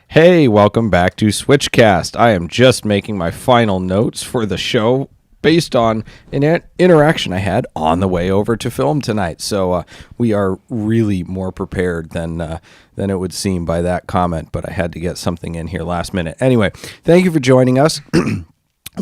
Hey, welcome back to Switchcast. I am just making my final notes for the show based on an interaction I had on the way over to film tonight. So we are really more prepared than it would seem by that comment, but I had to get something in here last minute. Anyway, thank you for joining us.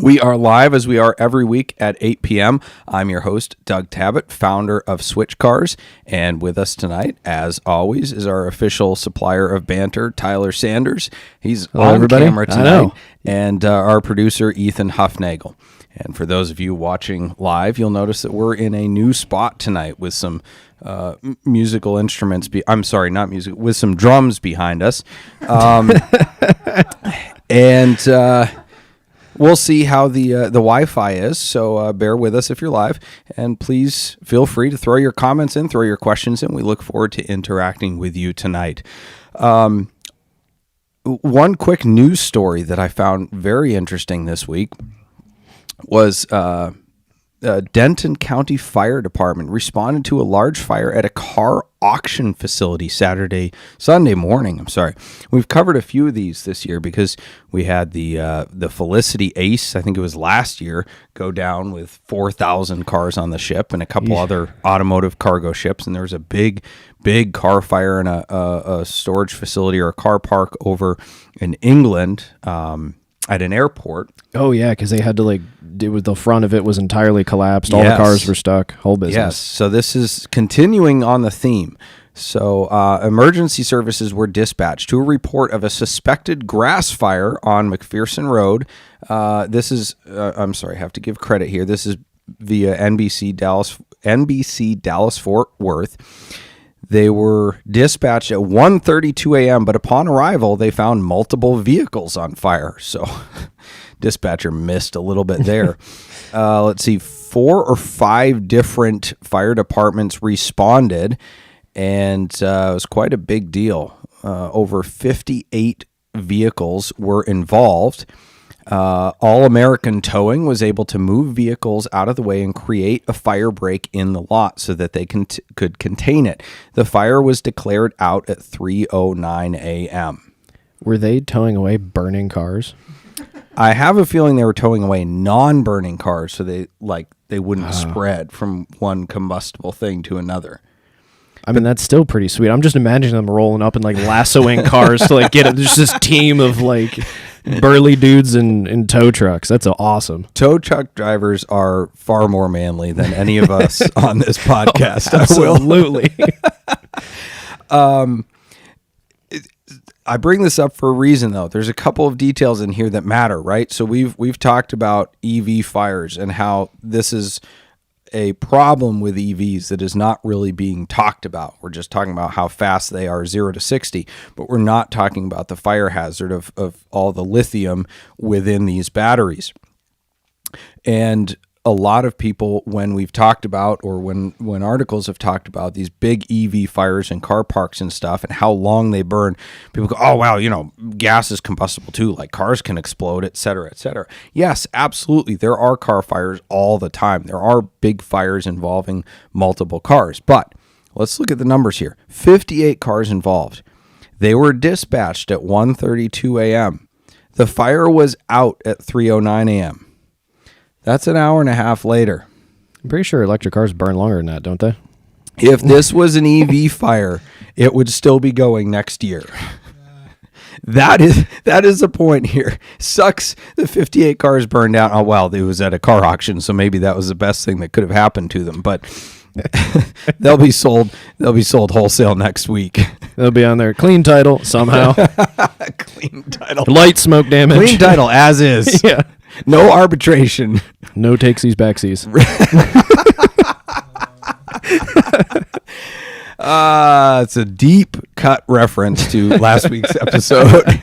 We are live as we are every week at 8 p.m. I'm your host, Doug Tabbitt, founder of Switch Cars. And with us tonight, as always, is our official supplier of banter, Tyler Sanders. He's on camera tonight. And our producer, Ethan Huffnagel. And for those of you watching live, you'll notice that we're in a new spot tonight with some musical instruments. With some drums behind us. We'll see how the Wi-Fi is, so bear with us if you're live, and please feel free to throw your comments in, throw your questions in. We look forward to interacting with you tonight. One quick news story that I found very interesting this week was Denton County Fire Department responded to a large fire at a car auction facility Sunday morning. We've covered a few of these this year because we had the Felicity Ace, I think it was last year, go down with 4,000 cars on the ship and a couple other automotive cargo ships. And there was a big car fire in a storage facility or a car park over in England, at an airport. Oh yeah, because they had to the front of it was entirely collapsed. All the cars were stuck. Whole business. Yes. So this is continuing on the theme. So emergency services were dispatched to a report of a suspected grass fire on McPherson Road. This is I have to give credit here. This is via NBC Dallas Fort Worth. They were dispatched at 1:32 a.m., but upon arrival, they found multiple vehicles on fire. So dispatcher missed a little bit there. Let's see, 4 or 5 different fire departments responded, and it was quite a big deal. Over 58 vehicles were involved. All American Towing was able to move vehicles out of the way and create a fire break in the lot so that they could contain it. The fire was declared out at 3:09 a.m. Were they towing away burning cars? I have a feeling they were towing away non-burning cars so they wouldn't spread from one combustible thing to another. I mean, that's still pretty sweet. I'm just imagining them rolling up and lassoing cars to get it. There's this team of burly dudes in tow trucks. That's awesome. Tow truck drivers are far more manly than any of us on this podcast. Oh, absolutely. I bring this up for a reason, though. There's a couple of details in here that matter, right? So we've talked about EV fires and how this is a problem with EVs that is not really being talked about. We're just talking about how fast they are 0 to 60, but we're not talking about the fire hazard of all the lithium within these batteries. And a lot of people, when we've talked about, or when articles have talked about these big EV fires in car parks and stuff and how long they burn, people go, oh, wow, gas is combustible too, cars can explode, et cetera, et cetera. Yes, absolutely. There are car fires all the time. There are big fires involving multiple cars, but let's look at the numbers here. 58 cars involved. They were dispatched at 1:32 a.m. The fire was out at 3:09 a.m. That's an hour and a half later. I'm pretty sure electric cars burn longer than that, don't they? If this was an EV fire, it would still be going next year. That is the point here. Sucks the 58 cars burned out. Oh, well, it was at a car auction, so maybe that was the best thing that could have happened to them. But they'll be sold wholesale next week. They'll be on there. Clean title somehow. Clean title. Light smoke damage. Clean title as is. Yeah. No arbitration. No takesies backsies. It's a deep cut reference to last week's episode.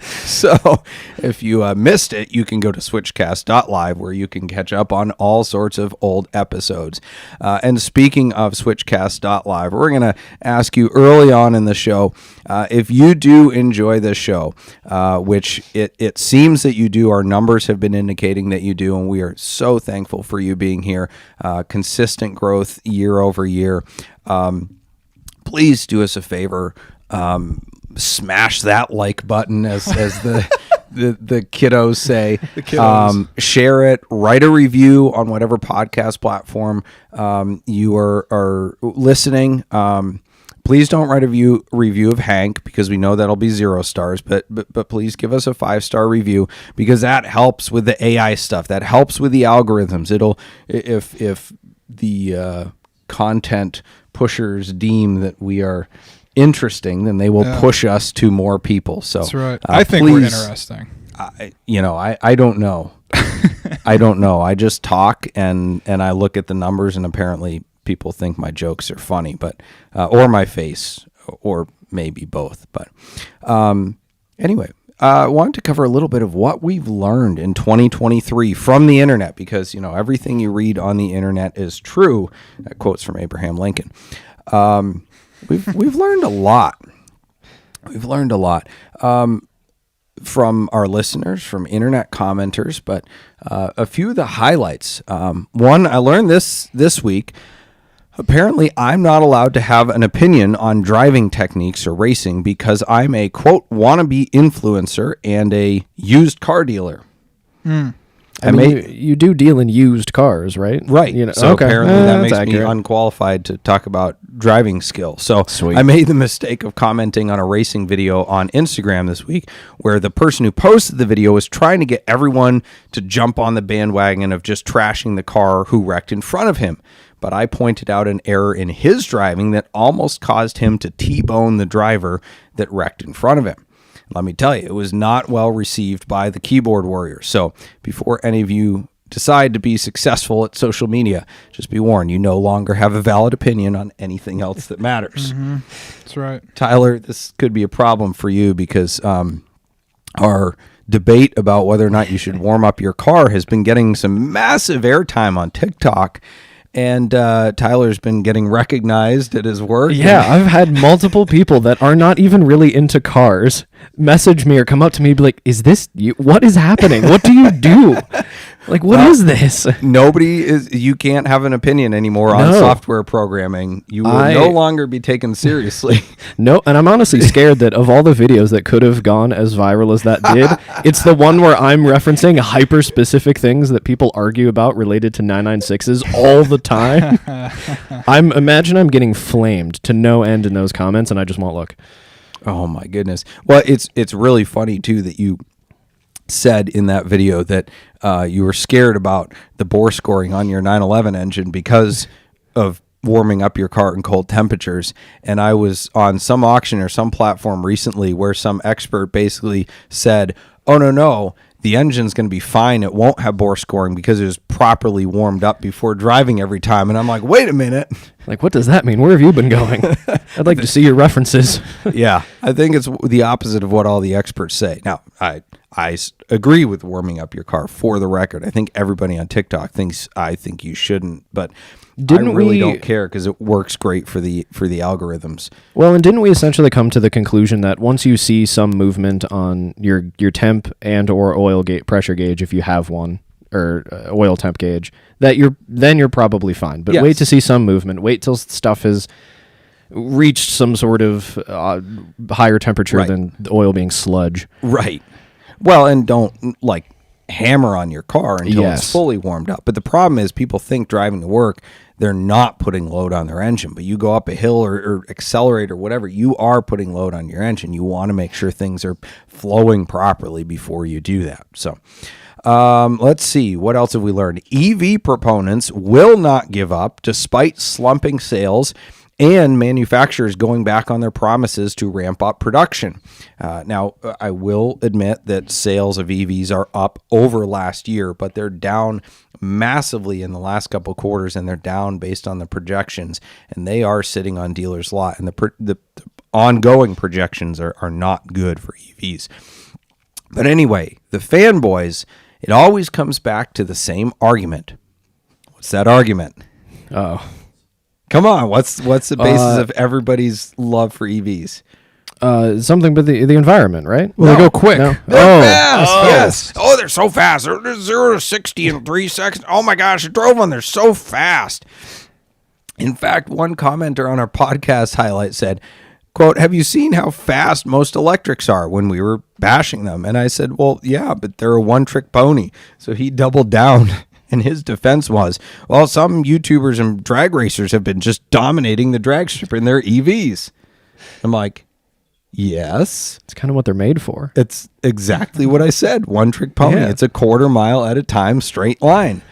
So if you missed it, you can go to switchcast.live where you can catch up on all sorts of old episodes. And speaking of switchcast.live, we're going to ask you early on in the show, if you do enjoy this show, which it seems that you do. Our numbers have been indicating that you do, and we are so thankful for you being here. Consistent growth year over year. please do us a favor. Smash that like button, as the kiddos say. The kiddos. Share it. Write a review on whatever podcast platform you are listening. Please don't write a review of Hank, because we know that'll be 0 stars. But please give us a 5-star review, because that helps with the AI stuff. That helps with the algorithms. It'll if the content pushers deem that we are interesting, then they will push us to more people. So that's right. I think we're interesting. I don't know. I don't know. I just talk and I look at the numbers, and apparently people think my jokes are funny, but or my face, or maybe both. But anyway, I wanted to cover a little bit of what we've learned in 2023 from the internet, because everything you read on the internet is true. Quotes from Abraham Lincoln. We've learned a lot. We've learned a lot from our listeners, from internet commenters, but a few of the highlights. One, I learned this week. Apparently, I'm not allowed to have an opinion on driving techniques or racing, because I'm a, quote, wannabe influencer and a used car dealer. I mean, you do deal in used cars, right? Right. So apparently that makes me unqualified to talk about driving skill. So Sweet. I made the mistake of commenting on a racing video on Instagram this week, where the person who posted the video was trying to get everyone to jump on the bandwagon of just trashing the car who wrecked in front of him. But I pointed out an error in his driving that almost caused him to T-bone the driver that wrecked in front of him. Let me tell you, it was not well received by the keyboard warriors. So before any of you decide to be successful at social media, just be warned, you no longer have a valid opinion on anything else that matters. That's right. Tyler, this could be a problem for you, because our debate about whether or not you should warm up your car has been getting some massive airtime on TikTok. And Tyler's been getting recognized at his work. Yeah, I've had multiple people that are not even really into cars message me or come up to me and be like, is this you? What is happening? What do you do? Like, what is this? You can't have an opinion anymore on software programming. You will no longer be taken seriously. No, and I'm honestly scared that of all the videos that could have gone as viral as that did, it's the one where I'm referencing hyper-specific things that people argue about related to 996s all the time. Imagine I'm getting flamed to no end in those comments, and I just won't look. Oh my goodness. Well, it's really funny too that you said in that video that you were scared about the bore scoring on your 911 engine because of warming up your car in cold temperatures. And I was on some auction or some platform recently where some expert basically said, oh, no, the engine's going to be fine. It won't have bore scoring because it was properly warmed up before driving every time. And I'm like, wait a minute. Like, what does that mean? Where have you been going? I'd like to see your references. Yeah, I think it's the opposite of what all the experts say. Now, I agree with warming up your car, for the record. I think everybody on TikTok thinks I think you shouldn't, but I really don't care, because it works great for the algorithms. Well, and didn't we essentially come to the conclusion that once you see some movement on your temp and or oil pressure gauge, if you have one, or oil temp gauge, that you're probably fine. But wait to see some movement. Wait till stuff has reached some sort of higher temperature than the oil being sludge. Right. Well, and don't hammer on your car until it's fully warmed up. But the problem is, people think driving to work, they're not putting load on their engine. But you go up a hill or accelerate or whatever, you are putting load on your engine. You want to make sure things are flowing properly before you do that. So let's see. What else have we learned? EV proponents will not give up despite slumping sales and manufacturers going back on their promises to ramp up production. Now, I will admit that sales of EVs are up over last year, but they're down massively in the last couple of quarters, and they're down based on the projections, and they are sitting on dealers' lot, and the ongoing projections are not good for EVs. But anyway, the fanboys, it always comes back to the same argument. What's that argument? Oh. Come on, what's the basis of everybody's love for EVs? Something with the environment, right? Well, they go quick. No. They're fast. Yes. Oh, they're so fast. They're 0 to 60 in 3 seconds. Oh my gosh, I drove one. They're so fast. In fact, one commenter on our podcast highlight said, quote, "Have you seen how fast most electrics are?" when we were bashing them. And I said, well, yeah, but they're a one-trick pony. So he doubled down, and his defense was, well, some YouTubers and drag racers have been just dominating the drag strip in their EVs. I'm like, yes. It's kind of what they're made for. It's exactly what I said. One-trick pony. Yeah. It's a quarter mile at a time, straight line.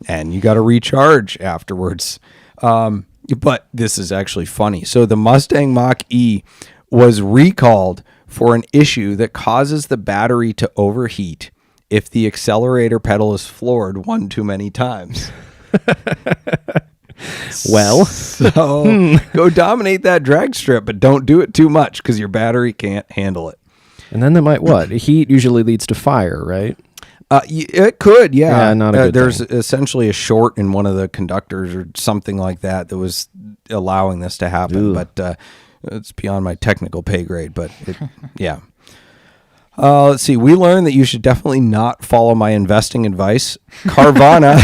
And you got to recharge afterwards. But this is actually funny. So the Mustang Mach-E was recalled for an issue that causes the battery to overheat if the accelerator pedal is floored one too many times. Well, So go dominate that drag strip, but don't do it too much because your battery can't handle it. and then they might what? Heat usually leads to fire, right? It could, yeah. Yeah, not a good there's thing. essentially a short in one of the conductors or something like that that was allowing this to happen. Ooh. But it's beyond my technical pay grade. But yeah. Let's see. We learned that you should definitely not follow my investing advice. Carvana.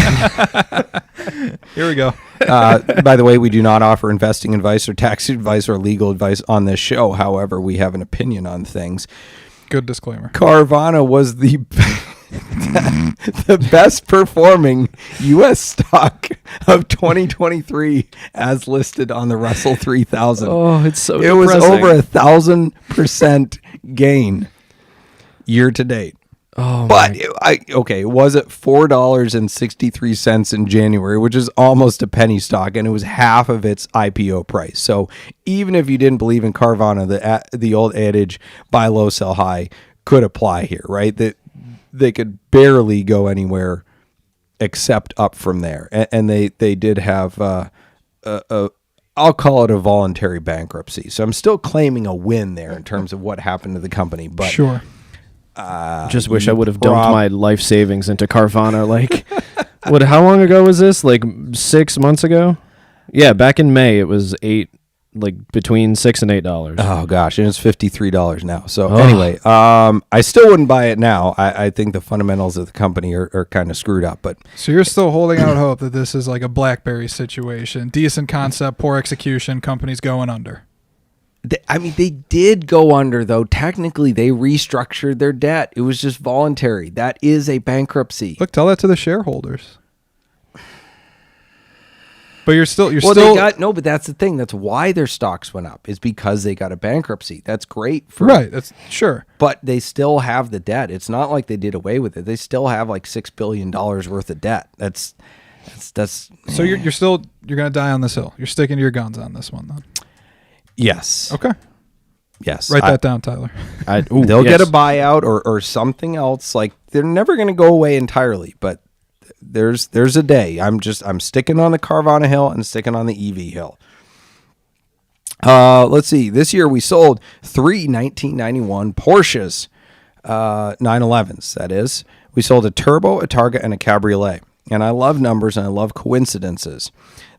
Here we go. By the way, we do not offer investing advice or tax advice or legal advice on this show. However, we have an opinion on things. Good disclaimer. Carvana was the best performing U.S. stock of 2023 as listed on the Russell 3000. Oh, it's so it was over 1,000% gain year to date. Oh, But it was at $4.63 in January, which is almost a penny stock, and it was half of its IPO price. So even if you didn't believe in Carvana, the old adage "buy low, sell high" could apply here, right? That they could barely go anywhere except up from there, and they did have I'll call it a voluntary bankruptcy. So I'm still claiming a win there in terms of what happened to the company, but Sure. just wish I would have dumped prob- my life savings into Carvana. Like, how long ago was this? Like 6 months ago? Yeah, back in May, it was between $6 and $8. Oh gosh, and it's $53 now. So Oh. anyway, I still wouldn't buy it now. I think the fundamentals of the company are kind of screwed up. But So you're still holding out hope that this is like a BlackBerry situation. Decent concept, poor execution, company's going under. they did go under though. Technically, they restructured their debt. It was just voluntary. That is a bankruptcy. Look, tell that to the shareholders. But you're still They got no, but that's the thing. That's why their stocks went up. Is because they got a bankruptcy. That's great for right. That's sure. But they still have the debt. It's not like they did away with it. They still have like $6 billion worth of debt. That's. So you're gonna die on this hill. You're sticking to your guns on this one then. Yes. Okay. Yes. Write that down, Tyler. They'll get a buyout or something else. Like they're never going to go away entirely, but there's a day. I'm sticking on the Carvana hill and sticking on the EV hill. Let's see. This year we sold 3 1991 Porsches, 911s. That is, we sold a turbo, a Targa, and a Cabriolet. And I love numbers and I love coincidences.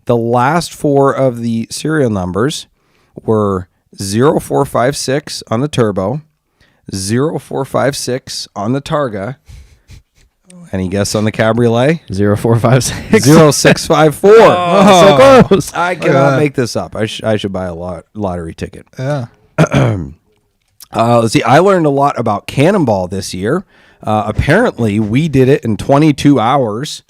The last 4 of the serial numbers were 0456 on the turbo, 0456 on the Targa. Any guess on the Cabriolet? 0456. 0654. Oh, so close. I cannot make this up. I should buy a lottery ticket. Yeah. Let's see. I learned a lot about Cannonball this year. Apparently, we did it in 22 hours.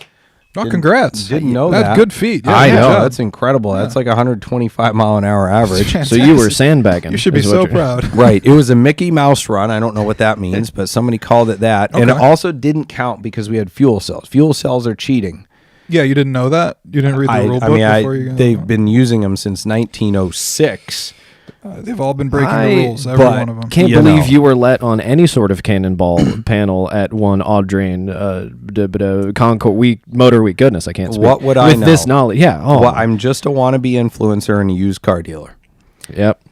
Oh, congrats. Didn't know that. That's good feat. Yeah, I good know. job. That's incredible. That's like 125 mile an hour average. So you were sandbagging. You should be is what so you're- proud. Right. It was a Mickey Mouse run. I don't know what that means, but somebody called it that. And it Okay. also didn't count because we had fuel cells. Fuel cells are cheating. Yeah, you didn't know that? You didn't read the rule book before you got they've been using them since 1906. They've all been breaking I- the rules, every but one of them. Can't You believe know. you were let on any sort of cannonball panel at one Audrain Concord Motor Week. Goodness, I can't speak. What would I With know? this knowledge, yeah. Oh, Well, I'm just a wannabe influencer and a used car dealer. yep.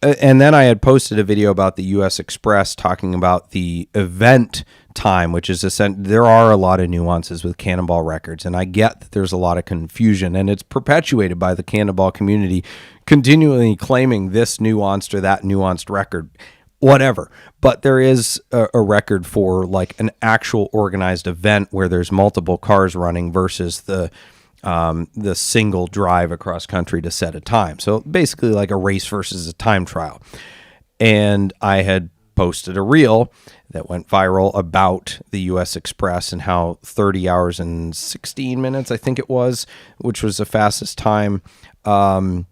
And then I had posted a video about the U.S. Express talking about the event time, which is there are a lot of nuances with Cannonball Records, and I get that there's a lot of confusion, and it's perpetuated by the Cannonball community continually claiming this nuanced or that nuanced record, whatever. But there is a record for like an actual organized event where there's multiple cars running versus the the single drive across country to set a time. So basically like a race versus a time trial. And I had posted a reel that went viral about the U.S. Express and how 30 hours and 16 minutes, I think it was, which was the fastest time of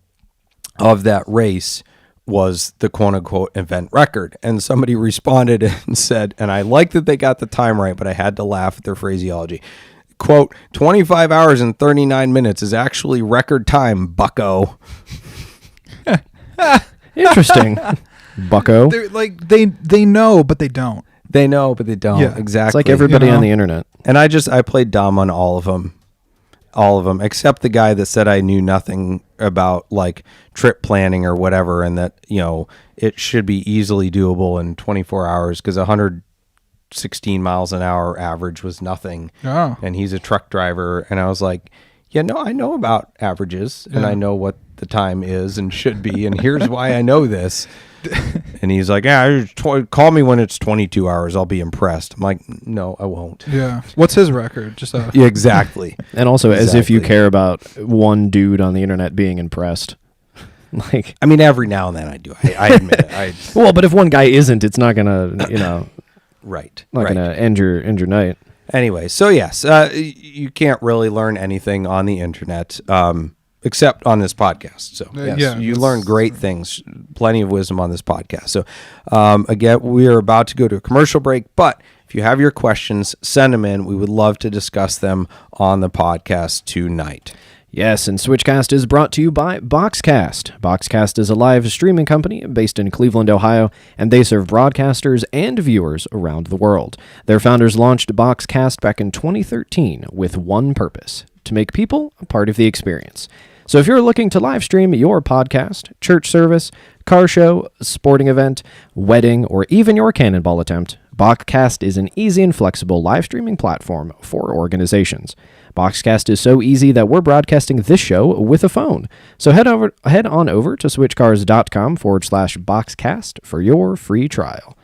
that race, was the quote-unquote event record. And somebody responded and said, and I like that they got the time right, but I had to laugh at their phraseology. Quote, 25 hours and 39 minutes is actually record time, bucko. Interesting. Bucko. They're like they know, but they don't. They know, but they don't. Yeah. Exactly. It's like everybody You know? on the internet. And I played dumb on all of them, except the guy that said I knew nothing about like trip planning or whatever, and that, you know, it should be easily doable in 24 hours because 116 miles an hour average was nothing. Oh. And he's a truck driver. And I was like, yeah, no, I know about averages and I know what the time is and should be. And here's why I know this. And he's like, yeah, call me when it's 22 hours. I'll be impressed. I'm like, no, I won't. Yeah. What's his record? Just Yeah, exactly. And also, as if you Exactly. care about one dude on the internet being impressed. Like, I mean, every now and then I do. I admit it. well, but if one guy isn't, it's not gonna, Right. not right. gonna end your night. Anyway, so yes, you can't really learn anything on the internet except on this podcast. So yes, yeah, you that's- learn great things, plenty of wisdom on this podcast. So again, we are about to go to a commercial break, but if you have your questions, send them in. We would love to discuss them on the podcast tonight. Yes, and Switchcast is brought to you by Boxcast. Boxcast is a live streaming company based in Cleveland, Ohio, and they serve broadcasters and viewers around the world. Their founders launched Boxcast back in 2013 with one purpose: to make people a part of the experience. So if you're looking to live stream your podcast, church service, car show, sporting event, wedding, or even your cannonball attempt, Boxcast is an easy and flexible live streaming platform for organizations. Boxcast is so easy that we're broadcasting this show with a phone. So head on over to switchcars.com/Boxcast for your free trial.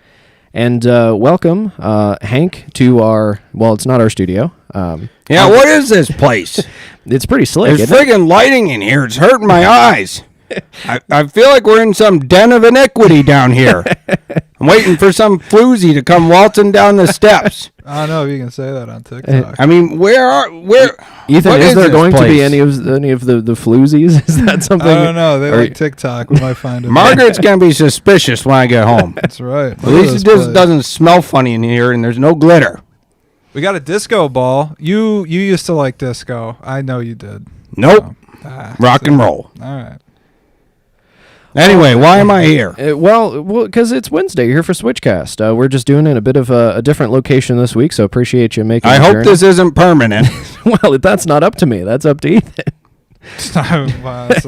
And welcome, Hank, to our, well, it's not our studio. Yeah, what is this place? It's pretty slick, There's isn't it? friggin' lighting in here. It's hurting my eyes. I feel like we're in some den of iniquity down here. I'm waiting for some floozy to come waltzing down the steps. I don't know if you can say that on TikTok. I mean, where? Ethan, what is there this going to be place? any of the floozies? Is that something? I don't know. They Are like you- TikTok. We might find it. Margaret's gonna be suspicious when I get home. That's right. At least it just doesn't smell funny in here, and there's no glitter. We got a disco ball. You used to like disco. I know you did. Nope. Ah, Rock and roll. All right. Anyway, why am I here? Well, because it's Wednesday. You're here for Switchcast. We're just doing it in a bit of a different location this week, so appreciate you making. I the hope journey. this isn't permanent. Well, that's not up to me. That's up to Ethan. Wow, that's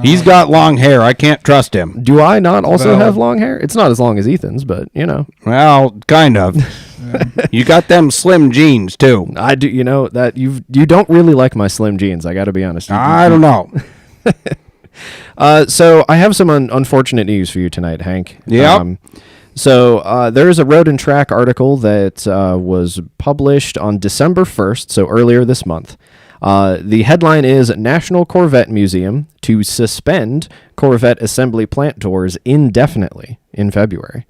He's got long hair. I can't trust him. Do I not also Valid. have long hair? It's not as long as Ethan's, but Well, kind of. You got them slim jeans too. I do. You know that you don't really like my slim jeans. I got to be honest. I don't know. So I have some unfortunate news for you tonight, Hank. Yep. So there is a Road and Track article that was published on December 1st, so earlier this month. The headline is National Corvette Museum to suspend Corvette assembly plant tours indefinitely in February.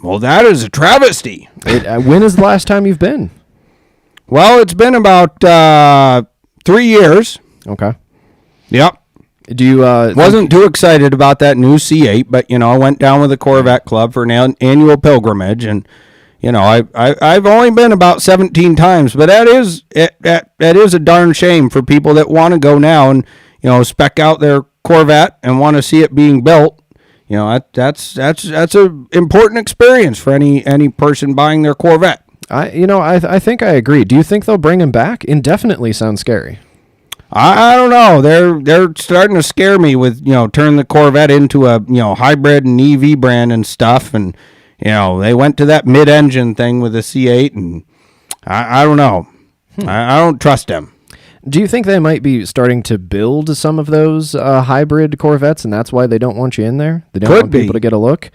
Well, that is a travesty. When is the last time you've been? Well, it's been about 3 years. Okay. Yep. Do you Wasn't too excited about that new C8, but I went down with the Corvette Club for an annual pilgrimage, and I've only been about 17 times, but that is a darn shame for people that want to go now and spec out their Corvette and want to see it being built. That's a important experience for any person buying their Corvette. I think I agree. Do you think they'll bring him back? Indefinitely sounds scary. I don't know. They're starting to scare me with turn the Corvette into a hybrid and EV brand and stuff, and they went to that mid-engine thing with the C8, and I don't know. I don't trust them. Do you think they might be starting to build some of those hybrid Corvettes, and that's why they don't want you in there? They don't Could want people be. to get a look.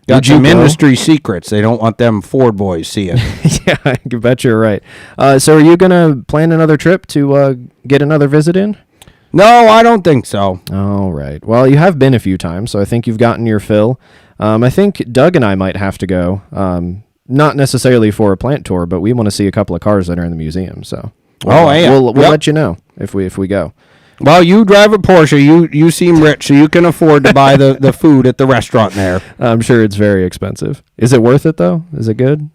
Got Did you some go? industry secrets. They don't want them Ford boys seeing. Yeah, I can bet you're right. So are you going to plan another trip to get another visit in? No, I don't think so. All right. Well, you have been a few times, so I think you've gotten your fill. I think Doug and I might have to go. Not necessarily for a plant tour, but we want to see a couple of cars that are in the museum. So, yeah. we'll Yep. let you know if we go. Well, you drive a Porsche. You seem rich, so you can afford to buy the food at the restaurant there. I'm sure it's very expensive. Is it worth it though? Is it good?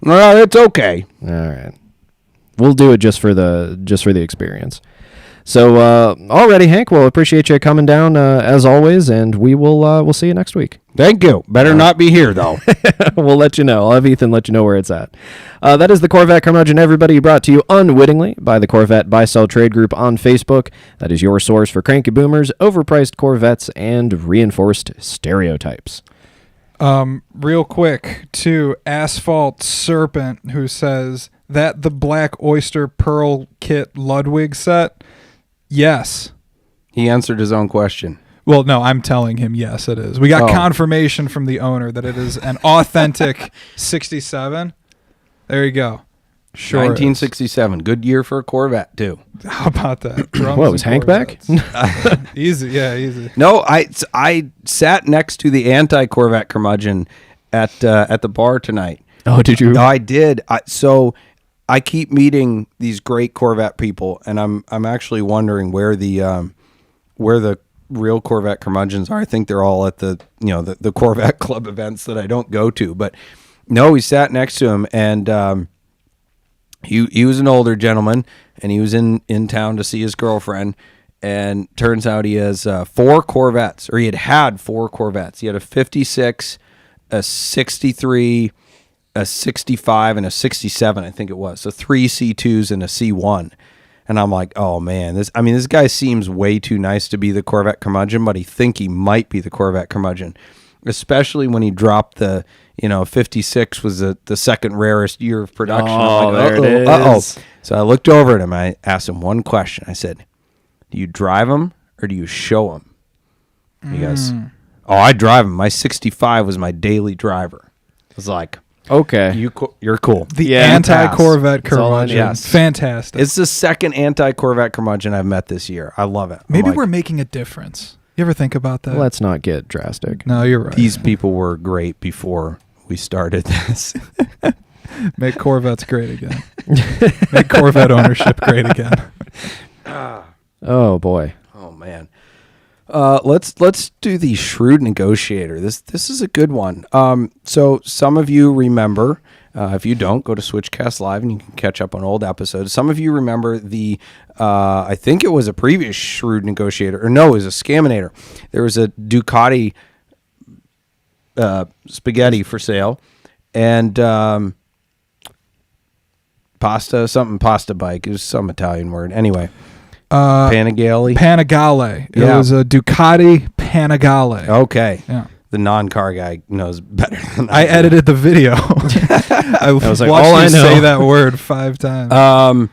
Well, it's okay. All right. We'll do it just for the experience. So, alrighty, Hank. Well, appreciate you coming down as always, and we'll see you next week. Thank you. Better not be here, though. We'll let you know. I'll have Ethan let you know where it's at. That is the Corvette Curmudgeon, everybody, brought to you unwittingly by the Corvette Buy Sell Trade Group on Facebook. That is your source for cranky boomers, overpriced Corvettes, and reinforced stereotypes. Real quick, to Asphalt Serpent, who says that the Black Oyster Pearl Kit Ludwig set. Yes. He answered his own question. Well, no, I'm telling him yes, it is. We got Oh. confirmation from the owner that it is an authentic 67. There you go. Sure. 1967. Good year for a Corvette, too. is. How about that? Drums Whoa, and is Hank back? Corvettes. Easy, yeah, easy. No, I sat next to the anti-Corvette curmudgeon at the bar tonight. Oh, did you? No, I did. So I keep meeting these great Corvette people, and I'm actually wondering where the real Corvette curmudgeons are. I think they're all at the Corvette Club events that I don't go to. But no, we sat next to him, and he was an older gentleman, and he was in town to see his girlfriend. And turns out he has 4 Corvettes, or he had 4 Corvettes. He had a 56, a 63, a 65, and a 67, I think it was. So 3 C2s and a C1. And I'm like, oh man, this guy seems way too nice to be the Corvette curmudgeon, but I think he might be the Corvette curmudgeon, especially when he dropped the, 56 was the second rarest year of production. Oh, I'm like, there it uh-oh. is. So I looked over at him. I asked him one question. I said, do you drive them or do you show them? He goes, oh, I drive them. My 65 was my daily driver. I was like, Okay. you're cool. The Yeah, anti-Corvette That's all I curmudgeon. need. Yes. Fantastic. It's the second anti-Corvette curmudgeon I've met this year. I love it. I'm Maybe like, we're making a difference. You ever think about that? Let's not get drastic. No, you're right. these people were great before we started this. Make Corvettes great again. Make Corvette ownership great again. Oh boy. Oh man. Let's do the shrewd negotiator. This is a good one. So some of you remember, if you don't, go to Switchcast Live and you can catch up on old episodes. Some of you remember the I think it was a previous shrewd negotiator, or no, it was a Scaminator. There was a Ducati spaghetti for sale, and pasta bike. It was some Italian word. Anyway, Panigale. Panigale. It Yeah. was a Ducati Panigale. Okay. Yeah. The non-car guy knows better than I do. edited the video. I was like, watched all you I know. say that word 5 times.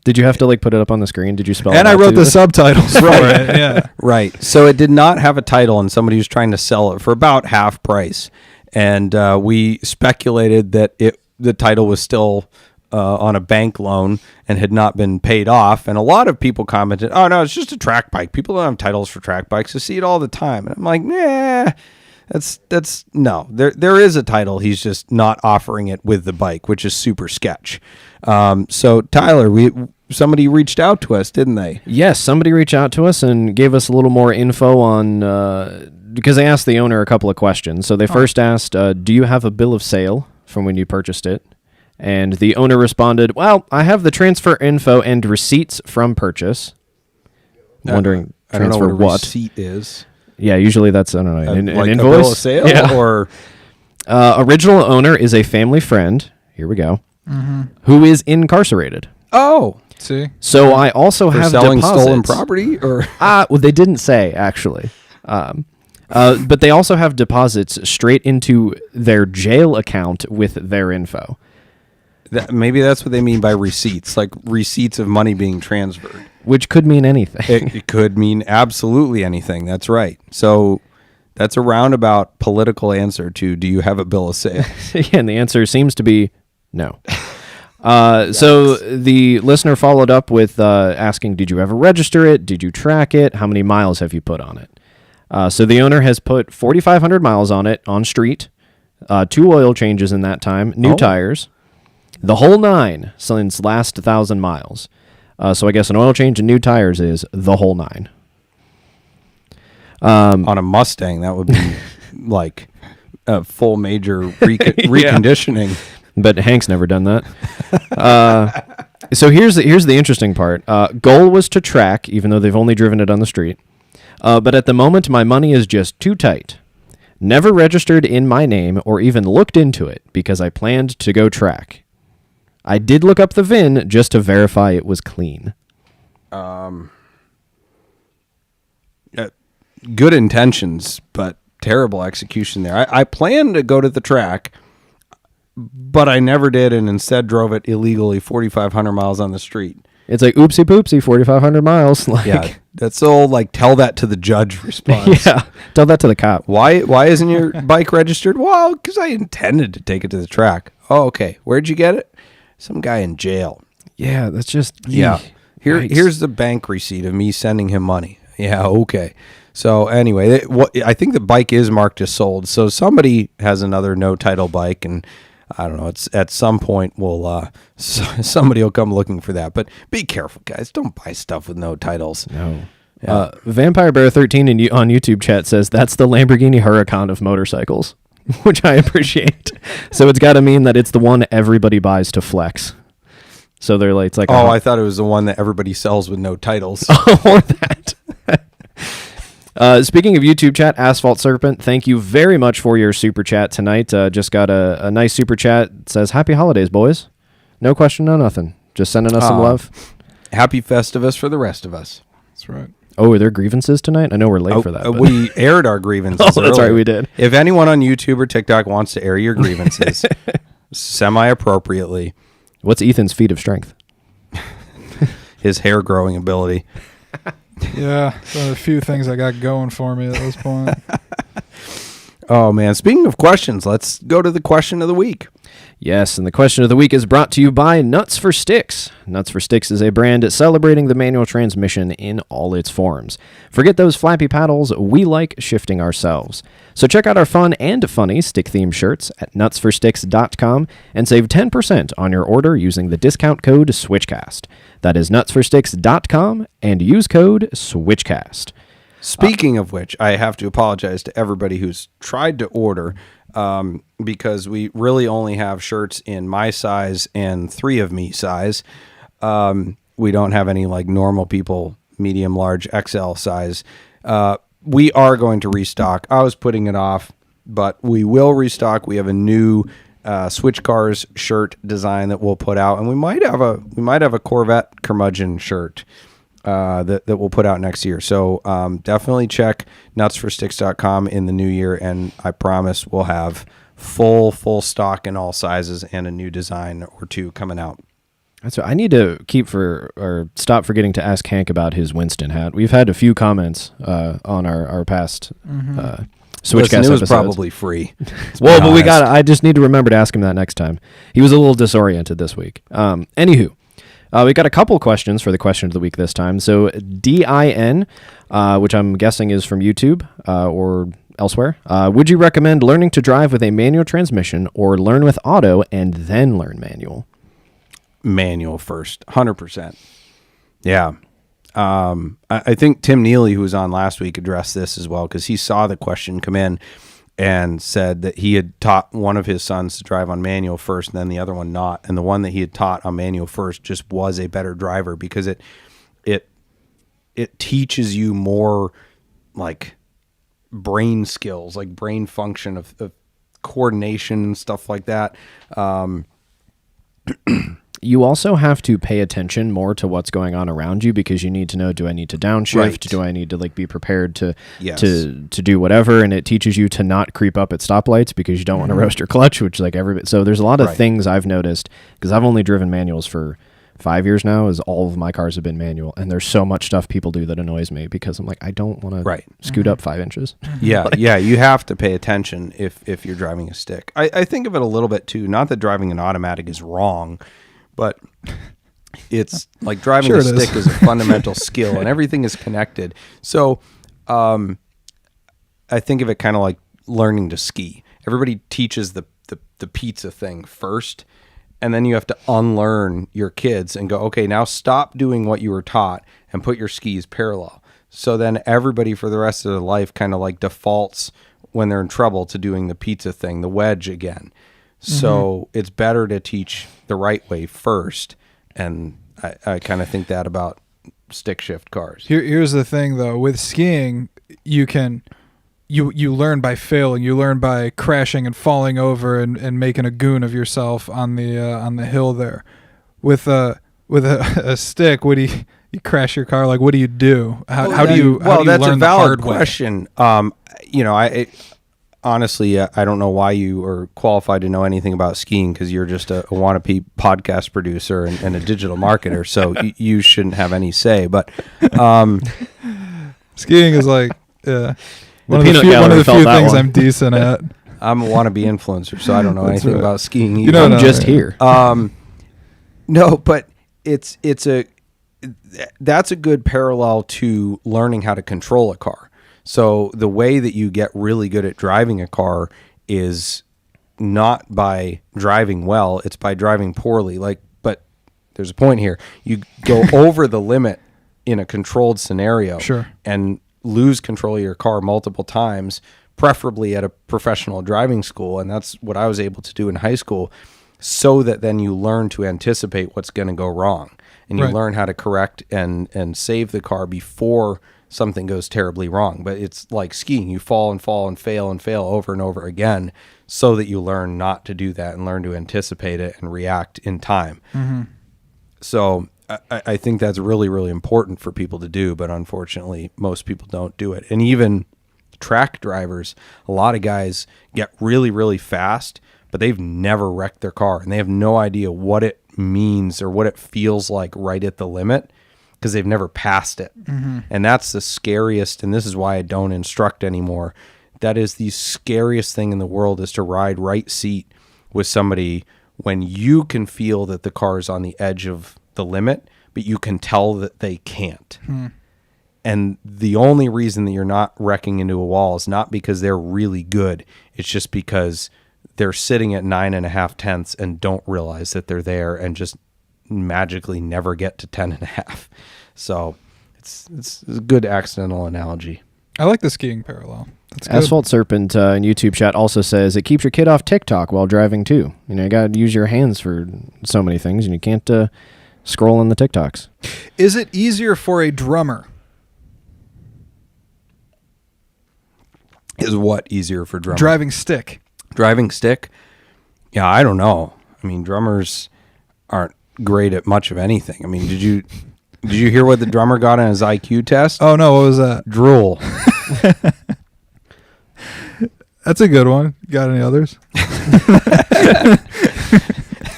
Did you have to put it up on the screen? Did you spell it and I out wrote too? the subtitles for it. Yeah. Right. So it did not have a title, and somebody was trying to sell it for about half price. And we speculated that the title was still on a bank loan and had not been paid off. And a lot of people commented, oh, no, it's just a track bike. People don't have titles for track bikes. I see it all the time. And I'm like, nah, that's no. There is a title. He's just not offering it with the bike, which is super sketch. So, Tyler, somebody reached out to us, didn't they? Yes, somebody reached out to us and gave us a little more info on because they asked the owner a couple of questions. So they first asked, do you have a bill of sale from when you purchased it? And the owner responded, well, I have the transfer info and receipts from purchase. Wondering, I don't know transfer what a what? receipt is. Yeah, usually that's, I don't know, an Like invoice? a bill of sale? Yeah. Or Original owner is a family friend. Here we go. Who is incarcerated. oh, See? So I also for have selling deposits. stolen property? Or Well, they didn't say actually, but they also have deposits straight into their jail account with their info. maybe that's what they mean by receipts, like receipts of money being transferred. Which could mean anything. It could mean absolutely anything. That's right. So That's a roundabout political answer to, do you have a bill of sale? Yeah, and the answer seems to be no. So the listener followed up with asking, did you ever register it? Did you track it? How many miles have you put on it? So the owner has put 4,500 miles on it on street, 2 oil changes in that time, new tires, the whole 9 since last 1,000 miles. So I guess an oil change and new tires is the whole 9. On a Mustang, that would be like a full major reconditioning. But Hank's never done that. So here's the interesting part. Goal was to track, even though they've only driven it on the street. But at the moment, my money is just too tight. Never registered in my name or even looked into it because I planned to go track. I did look up the VIN just to verify it was clean. Good intentions, but terrible execution there. I planned to go to the track, but I never did, and instead drove it illegally 4,500 miles on the street. It's like, oopsie poopsie, 4,500 miles. Like, Yeah, that's all like, tell that to the judge response. yeah. Tell that to the cop. Why isn't your bike registered? Well, because I intended to take it to the track. Oh, okay. Where'd you get it? Some guy in jail. Yeah, that's just... Yeah. Yikes. Here's the bank receipt of me sending him money. Yeah, okay. So anyway, I think the bike is marked as sold. So somebody has another no title bike, and I don't know. It's at some point somebody will come looking for that. But be careful, guys. Don't buy stuff with no titles. No. Vampire Bear 13 on YouTube chat says that's the Lamborghini Huracan of motorcycles, which I appreciate. So it's got to mean that it's the one everybody buys to flex. So they're like, it's like, I thought it was the one that everybody sells with no titles. or that. Speaking of YouTube chat, Asphalt Serpent, thank you very much for your super chat tonight. Just got a nice super chat. It says, happy holidays, boys. No question, no nothing. Just sending us some love. Happy Festivus for the rest of us. That's right. Oh, are there grievances tonight? I know we're late for that. But. We aired our grievances. Oh, that's earlier. right, we did. If anyone on YouTube or TikTok wants to air your grievances semi-appropriately, What's Ethan's feat of strength? his hair growing ability. Yeah, so a few things I got going for me at this point. Oh, man. Speaking of questions, let's go to the question of the week. Yes, and the question of the week is brought to you by Nuts for Sticks. Nuts for Sticks is a brand celebrating the manual transmission in all its forms. Forget those flappy paddles, we like shifting ourselves. So check out our fun and funny stick-themed shirts at nutsforsticks.com and save 10% on your order using the discount code SWITCHCAST. That is nutsforsticks.com and use code SWITCHCAST. Speaking of which, I have to apologize to everybody who's tried to order because we really only have shirts in my size and 3 of me size. We don't have any like normal people, medium, large, XL size. We are going to restock. I was putting it off, but we will restock. We have a new Switch Cars shirt design that we'll put out, and we might have a Corvette curmudgeon shirt that we'll put out next year. So definitely check nutsforsticks.com in the new year, and I promise we'll have full stock in all sizes and a new design or 2 coming out. That's what I need to stop forgetting to ask Hank about his Winston hat. We've had a few comments on our past Switchcast Listen, it was episodes. Probably free. Well, but I just need to remember to ask him that next time. He was a little disoriented this week. Anywho. We got a couple questions for the question of the week this time. So DIN, which I'm guessing is from YouTube or elsewhere. Would you recommend learning to drive with a manual transmission or learn with auto and then learn manual? Manual first, 100%. Yeah. I think Tim Neely, who was on last week, addressed this as well because he saw the question come in and said that he had taught one of his sons to drive on manual first and then the other one not. And the one that he had taught on manual first just was a better driver because it teaches you more like brain skills, like brain function of coordination and stuff like that. You also have to pay attention more to what's going on around you because you need to know, do I need to downshift? Right. Do I need to like be prepared to Yes. to do whatever? And it teaches you to not creep up at stoplights because you don't want to roast your clutch, which like everybody. So there's a lot of Right. things I've noticed because I've only driven manuals for 5 years now is all of my cars have been manual, and there's so much stuff people do that annoys me because I'm like, I don't want Right. to scoot up 5 inches. Yeah, yeah, you have to pay attention if you're driving a stick. I think of it a little bit too. Not that driving an automatic is wrong, but it's like driving Sure a it is. stick is a fundamental skill, and everything is connected. So, I think of it kind of like learning to ski. Everybody teaches the pizza thing first, and then you have to unlearn your kids and go, okay, now stop doing what you were taught and put your skis parallel. So then everybody for the rest of their life kind of like defaults when they're in trouble to doing the pizza thing, the wedge again. So it's better to teach the right way first. And I kind of think that about stick shift cars. Here's the thing, though. With skiing, you can you learn by failing. You learn by crashing and falling over and making a goon of yourself on the hill there. With a stick, what do you crash your car? Like, what do you do? How do you Well, that's learn a the valid hard way? question. Honestly, I don't know why you are qualified to know anything about skiing because you're just a wannabe podcast producer and a digital marketer. So you shouldn't have any say. But Skiing is like one of peanut the gallery few felt that things one. I'm decent at. I'm a wannabe influencer, so I don't know That's anything right. about skiing. You either. don't I'm know, just yeah. here. No, but that's a good parallel to learning how to control a car. So the way that you get really good at driving a car is not by driving well, it's by driving poorly. But there's a point here. You go over the limit in a controlled scenario Sure. and lose control of your car multiple times, preferably at a professional driving school. And that's what I was able to do in high school, so that then you learn to anticipate what's going to go wrong. And you Right. learn how to correct and save the car before something goes terribly wrong. But it's like skiing. You fall and fail over and over again, so that you learn not to do that and learn to anticipate it and react in time. So I think that's really, really important for people to do. But unfortunately, most people don't do it. And even track drivers, a lot of guys get really, really fast, but they've never wrecked their car, and they have no idea what it means or what it feels like right at the limit, because they've never passed it. And that's the scariest, and this is why I don't instruct anymore. That is the scariest thing in the world, is to ride right seat with somebody when you can feel that the car is on the edge of the limit, but you can tell that they can't. And the only reason that you're not wrecking into a wall is not because they're really good. It's just because they're sitting at 9.5 tenths and don't realize that they're there and just magically never get to 10.5. So it's a good accidental analogy. I like the skiing parallel. That's good. Asphalt Serpent in YouTube chat also says it keeps your kid off TikTok while driving too. You got to use your hands for so many things, and you can't scroll on the TikToks. Is it easier for a drummer? Is what easier for drummers? Driving stick. Driving stick? Yeah, I don't know. I mean, drummers aren't great at much of anything. I mean, did you hear what the drummer got on his IQ test? Oh no, what was that? Drool. That's a good one. Got any others?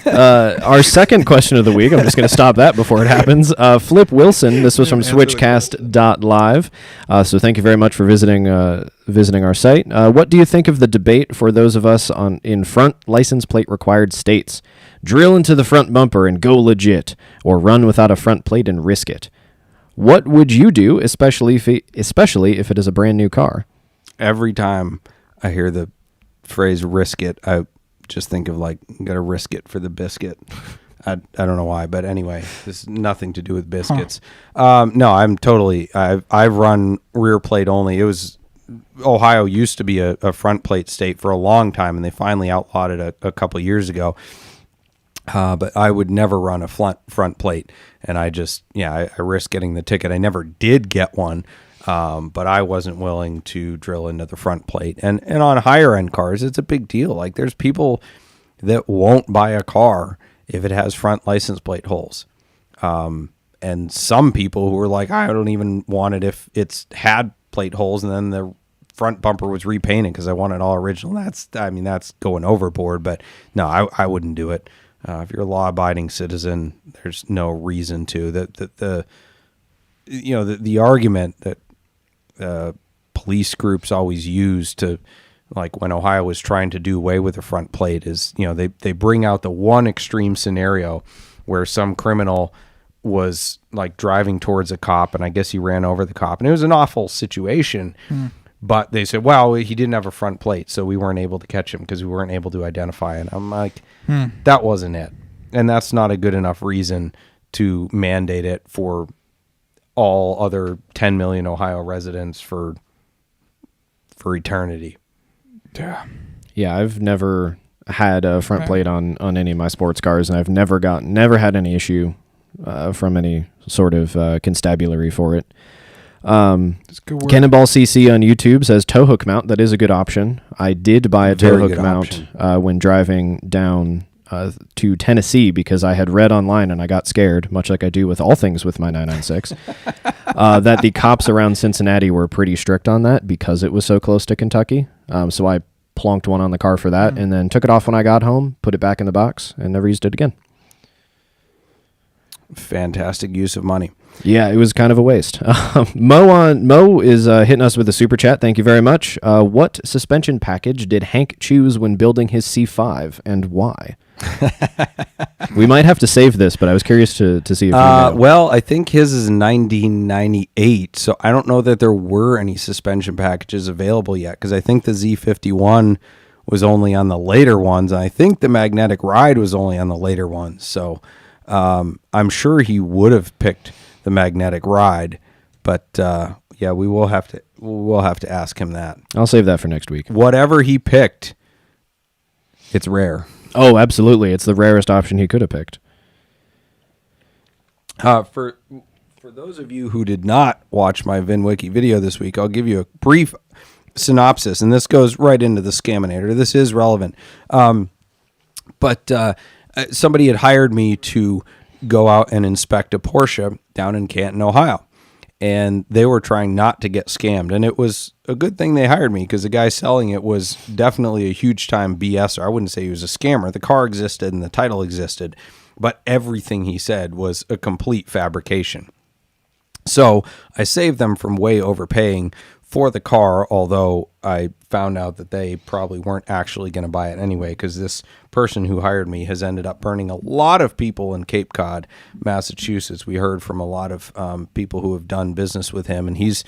Our second question of the week, I'm just going to stop that before it happens. Flip Wilson, this was from Answer the switchcast.live. So thank you very much for visiting our site. What do you think of the debate for those of us in front license plate required states? Drill into the front bumper and go legit, or run without a front plate and risk it. What would you do, especially if it is a brand new car? Every time I hear the phrase risk it, I just think of like, gotta risk it for the biscuit. I don't know why, but anyway, this is nothing to do with biscuits. No, I've run rear plate only. Ohio used to be a front plate state for a long time, and they finally outlawed it a couple years ago. But I would never run a front plate, and I risked getting the ticket. I never did get one, but I wasn't willing to drill into the front plate. And on higher end cars, it's a big deal. Like, there's people that won't buy a car if it has front license plate holes. And some people who are like, I don't even want it if it's had plate holes and then the front bumper was repainted because I want it all original. That's going overboard. But no, I wouldn't do it. If you're a law-abiding citizen, there's no reason to. The argument that police groups always use to, like when Ohio was trying to do away with the front plate, is they bring out the one extreme scenario where some criminal was like driving towards a cop, and I guess he ran over the cop, and it was an awful situation. But they said, well, he didn't have a front plate, so we weren't able to catch him because we weren't able to identify. And I'm like, that wasn't it. And that's not a good enough reason to mandate it for all other 10 million Ohio residents for eternity. Yeah, I've never had a front plate on any of my sports cars, and I've never had any issue from any sort of constabulary for it. Cannonball CC on YouTube says tow hook mount. That is a good option. I did buy a tow hook mount when driving down to Tennessee because I had read online and I got scared, much like I do with all things with my 996, that the cops around Cincinnati were pretty strict on that because it was so close to Kentucky. So I plonked one on the car for that and then took it off when I got home, put it back in the box, and never used it again. Fantastic use of money. Yeah, it was kind of a waste. Mo is hitting us with a super chat. Thank you very much. What suspension package did Hank choose when building his C5, and why? We might have to save this, but I was curious to see if you know. Well, I think his is 1998, so I don't know that there were any suspension packages available yet, because I think the Z51 was only on the later ones, and I think the Magnetic Ride was only on the later ones. So I'm sure he would have picked the Magnetic Ride, but yeah, we'll have to ask him that. I'll save that for next week. Whatever he picked, it's rare. Oh, absolutely. It's the rarest option he could have picked. For those of you who did not watch my VinWiki video this week, I'll give you a brief synopsis, and this goes right into the Scaminator. This is relevant. But somebody had hired me to go out and inspect a Porsche down in Canton, Ohio. And they were trying not to get scammed. And it was a good thing they hired me because the guy selling it was definitely a huge time BSer. I wouldn't say he was a scammer. The car existed and the title existed, but everything he said was a complete fabrication. So I saved them from way overpaying for the car, although I found out that they probably weren't actually going to buy it anyway, because this person who hired me has ended up burning a lot of people in Cape Cod, Massachusetts. We heard from a lot of people who have done business with him, and he's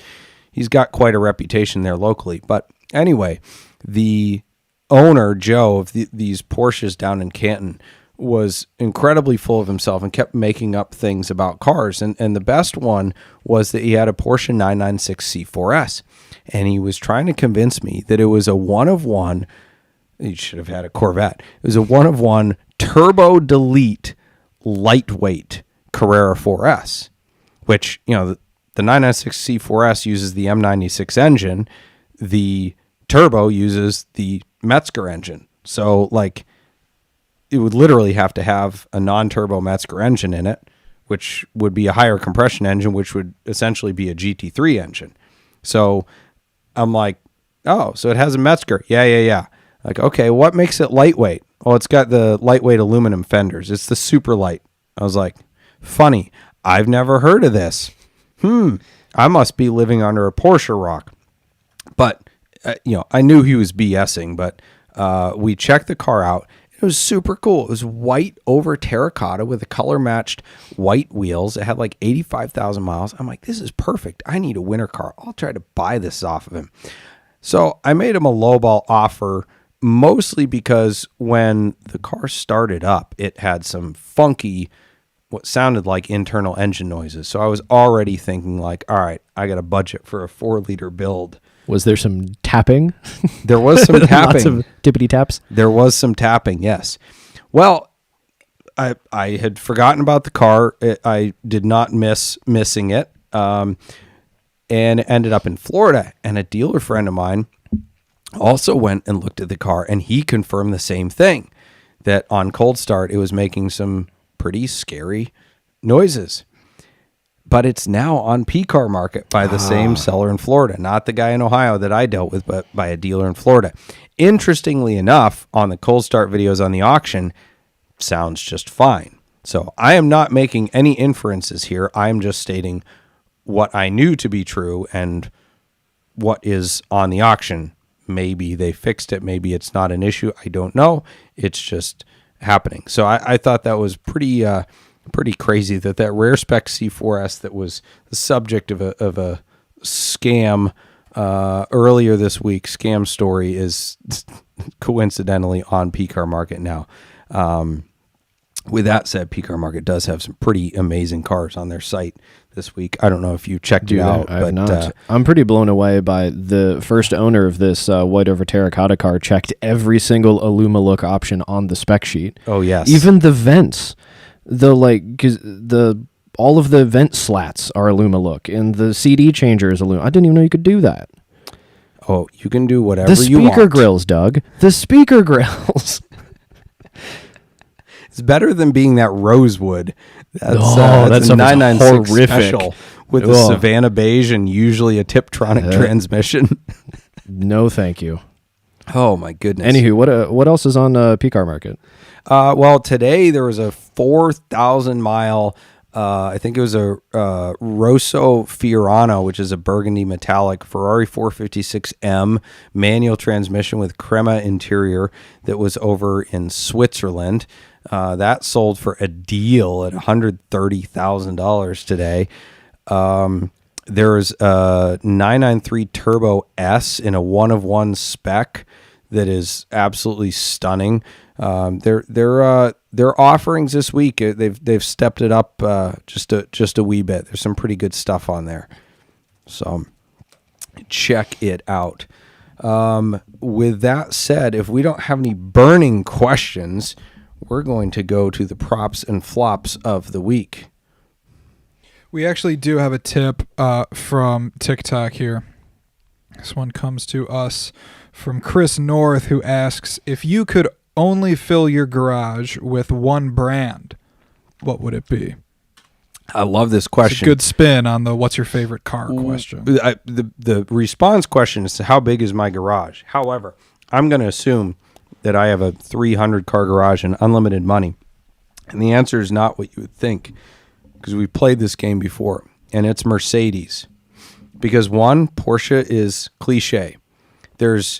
got quite a reputation there locally. But anyway, the owner, Joe, of these Porsches down in Canton was incredibly full of himself and kept making up things about cars. And the best one was that he had a Porsche 996 C4S. And he was trying to convince me that it was a one-of-one. He should have had a Corvette. It was a one-of-one turbo delete lightweight Carrera 4S, which, the 996 C4S uses the M96 engine. The turbo uses the Metzger engine. So, it would literally have to have a non-turbo Metzger engine in it, which would be a higher compression engine, which would essentially be a GT3 engine. So I'm like, oh, so it has a Metzger. Yeah. Like, okay, what makes it lightweight? Oh, it's got the lightweight aluminum fenders. It's the super light. I was like, funny. I've never heard of this. I must be living under a Porsche rock. But, I knew he was BSing, but we checked the car out. It was super cool. It was white over terracotta with the color matched white wheels. It had 85,000 miles. I'm like, this is perfect. I need a winter car. I'll try to buy this off of him. So I made him a lowball offer, mostly because when the car started up, it had some funky, what sounded like internal engine noises. So I was already thinking all right, I got a budget for a 4-liter build. Was there some tapping? There was some tapping. Lots of tippity taps? There was some tapping, yes. Well, I had forgotten about the car. I did not missing it. And it ended up in Florida. And a dealer friend of mine also went and looked at the car, and he confirmed the same thing, that on cold start, it was making some pretty scary noises. But it's now on P-Car Market by the same seller in Florida, not the guy in Ohio that I dealt with, but by a dealer in Florida. Interestingly enough, on the cold start videos on the auction, sounds just fine. So I am not making any inferences here. I am just stating what I knew to be true and what is on the auction. Maybe they fixed it. Maybe it's not an issue. I don't know. It's just happening. So I thought that was pretty crazy that rare spec C4S that was the subject of a scam earlier this week, scam story, is coincidentally on PCAR Market now. With that said, PCAR Market does have some pretty amazing cars on their site this week. I don't know if you checked it out. I've not. I'm pretty blown away by the first owner of this white over terracotta car checked every single Illuma look option on the spec sheet. Oh, yes. Even the vents. All of the vent slats are Illuma look, and the CD changer is Illuma. I didn't even know you could do that. Oh, you can do whatever you want. The speaker grills, Doug. The speaker grills. It's better than being that Rosewood. That's a a 996 horrific special with a Savannah beige and usually a Tiptronic transmission. No, thank you. Oh my goodness. Anywho, what else is on PCAR Market? Well, today there was a 4,000 mile. I think it was a Rosso Fiorano, which is a burgundy metallic Ferrari 456M manual transmission with Crema interior that was over in Switzerland. That sold for a deal at $130,000 today. There's a 993 Turbo S in a 1-of-1 spec that is absolutely stunning. Their offerings this week, they've stepped it up just a wee bit. There's some pretty good stuff on there, so check it out. With that said, if we don't have any burning questions, we're going to go to the props and flops of the week. We actually do have a tip from TikTok here. This one comes to us from Chris North, who asks, if you could only fill your garage with one brand, what would it be? I love this question. It's a good spin on the what's your favorite car question. The response question is how big is my garage? However, I'm going to assume that I have a 300 car garage and unlimited money. And the answer is not what you would think, because we've played this game before, and it's Mercedes. Because one, Porsche is cliche. There's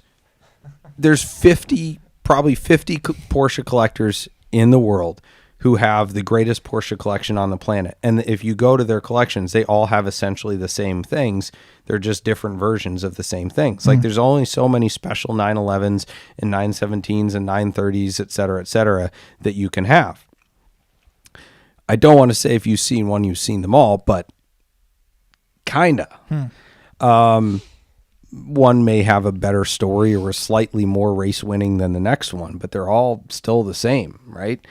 probably 50 Porsche collectors in the world who have the greatest Porsche collection on the planet. And if you go to their collections, they all have essentially the same things. They're just different versions of the same things. Like there's only so many special 911s and 917s and 930s, et cetera, that you can have. I don't want to say if you've seen one, you've seen them all, but kinda. One may have a better story or a slightly more race winning than the next one, but they're all still the same, right?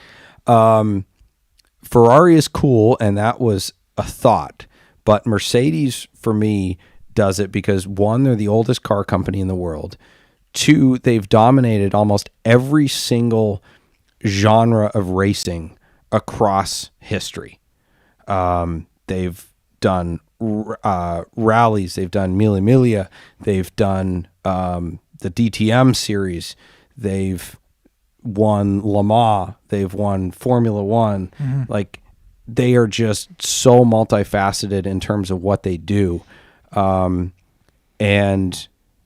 Ferrari is cool, and that was a thought, but Mercedes for me does it because one, they're the oldest car company in the world. Two, they've dominated almost every single genre of racing across history. They've done rallies, they've done Mille Miglia, they've done the DTM series, they've won Le Mans, they've won Formula One. Like, they are just so multifaceted in terms of what they do. And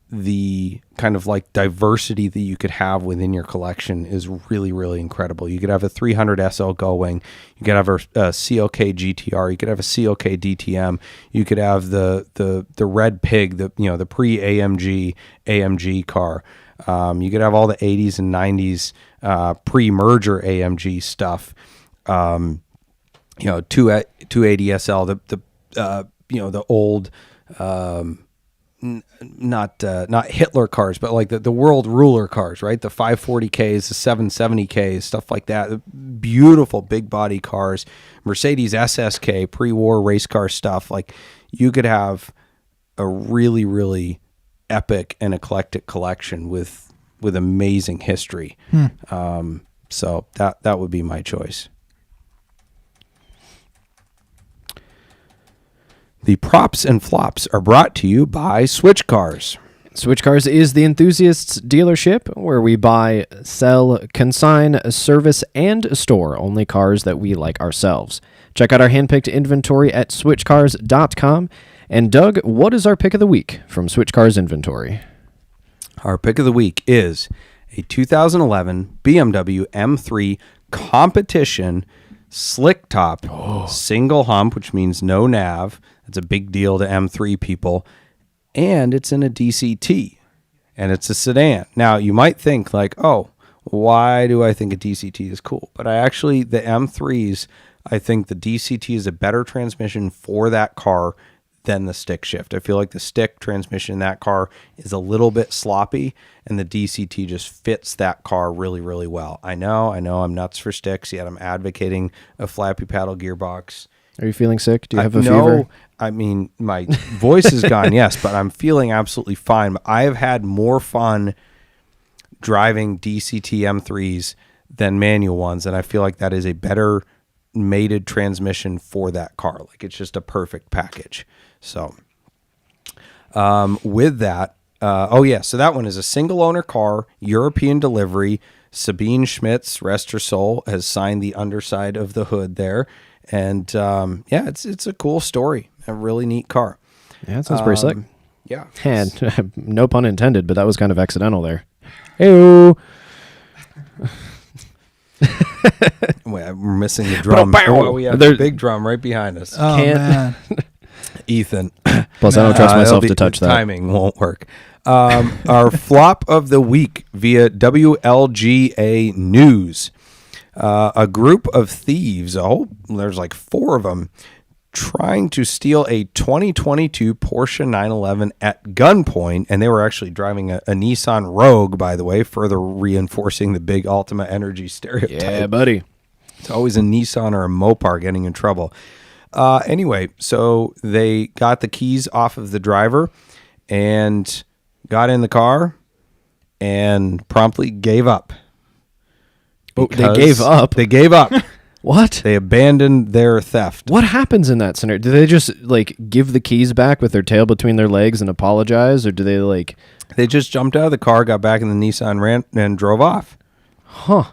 the kind of like diversity that you could have within your collection is really, really incredible. You could have a 300 SL going, you could have a CLK GTR, you could have a CLK DTM, you could have the Red Pig, the pre-AMG car. You could have all the 80s and 90s pre-merger AMG stuff. 280 SL, the old not Hitler cars, but like the world ruler cars, right? The 540Ks, the 770Ks, stuff like that. Beautiful big body cars, Mercedes SSK, pre-war race car stuff. Like, you could have a really, really epic and eclectic collection with amazing history. So that would be my choice. The props and flops are brought to you by Switch Cars. Switch Cars is the enthusiast's dealership where we buy, sell, consign, service, and store only cars that we like ourselves. Check out our handpicked inventory at switchcars.com. And Doug, what is our pick of the week from Switch Cars inventory? Our pick of the week is a 2011 BMW M3 competition slick top, single hump, which means no nav. That's a big deal to M3 people. And it's in a DCT, and it's a sedan. Now, you might think like, oh, why do I think a DCT is cool? But the M3s, I think the DCT is a better transmission for that car than the stick shift. I feel like the stick transmission in that car is a little bit sloppy, and the DCT just fits that car really, really well. I know I'm nuts for sticks, yet I'm advocating a flappy paddle gearbox. Are you feeling sick? Do you have a no, fever? I mean, my voice is gone, yes, but I'm feeling absolutely fine. But I have had more fun driving DCT M3s than manual ones, and I feel like that is a better mated transmission for that car. Like, it's just a perfect package. So with that, so that one is a single owner car, European delivery. Sabine Schmitz, rest her soul, has signed the underside of the hood there. And it's a cool story. A really neat car. Yeah, it sounds pretty sick. Yeah. And no pun intended, but that was kind of accidental there. Hey-o. We're missing the drum. We have the big drum right behind us. Oh, man. Ethan. Plus, I don't trust myself to touch the that. timing won't work. Our flop of the week via WLGA News. A group of thieves, there's like 4 of them, trying to steal a 2022 Porsche 911 at gunpoint, and they were actually driving a Nissan Rogue, by the way, further reinforcing the big Ultima Energy stereotype. Yeah, buddy. It's always a Nissan or a Mopar getting in trouble. Anyway, so they got the keys off of the driver and got in the car and promptly gave up. Oh, they gave up? They gave up. What? They abandoned their theft. What happens in that scenario? Do they just, give the keys back with their tail between their legs and apologize? Or do they, They just jumped out of the car, got back in the Nissan, ran, and drove off. Huh.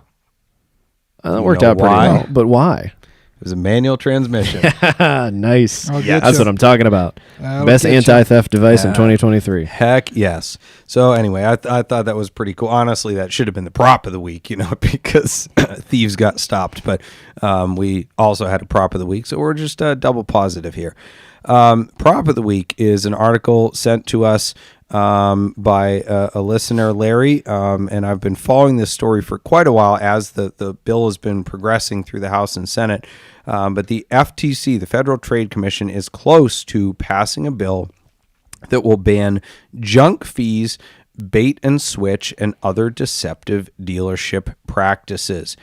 That You worked know out pretty why? well. But why? It was a manual transmission. Nice. I'll Yeah, get That's ya. what I'm talking about. That'll Best get ya. anti-theft device in Yeah. 2023. Heck yes. So anyway, I thought that was pretty cool. Honestly, that should have been the prop of the week, because thieves got stopped. But we also had a prop of the week, so we're just double positive here. Prop of the week is an article sent to us by a listener, Larry, and I've been following this story for quite a while as the bill has been progressing through the House and Senate. But the FTC, the Federal Trade Commission, is close to passing a bill that will ban junk fees, bait and switch, and other deceptive dealership practices.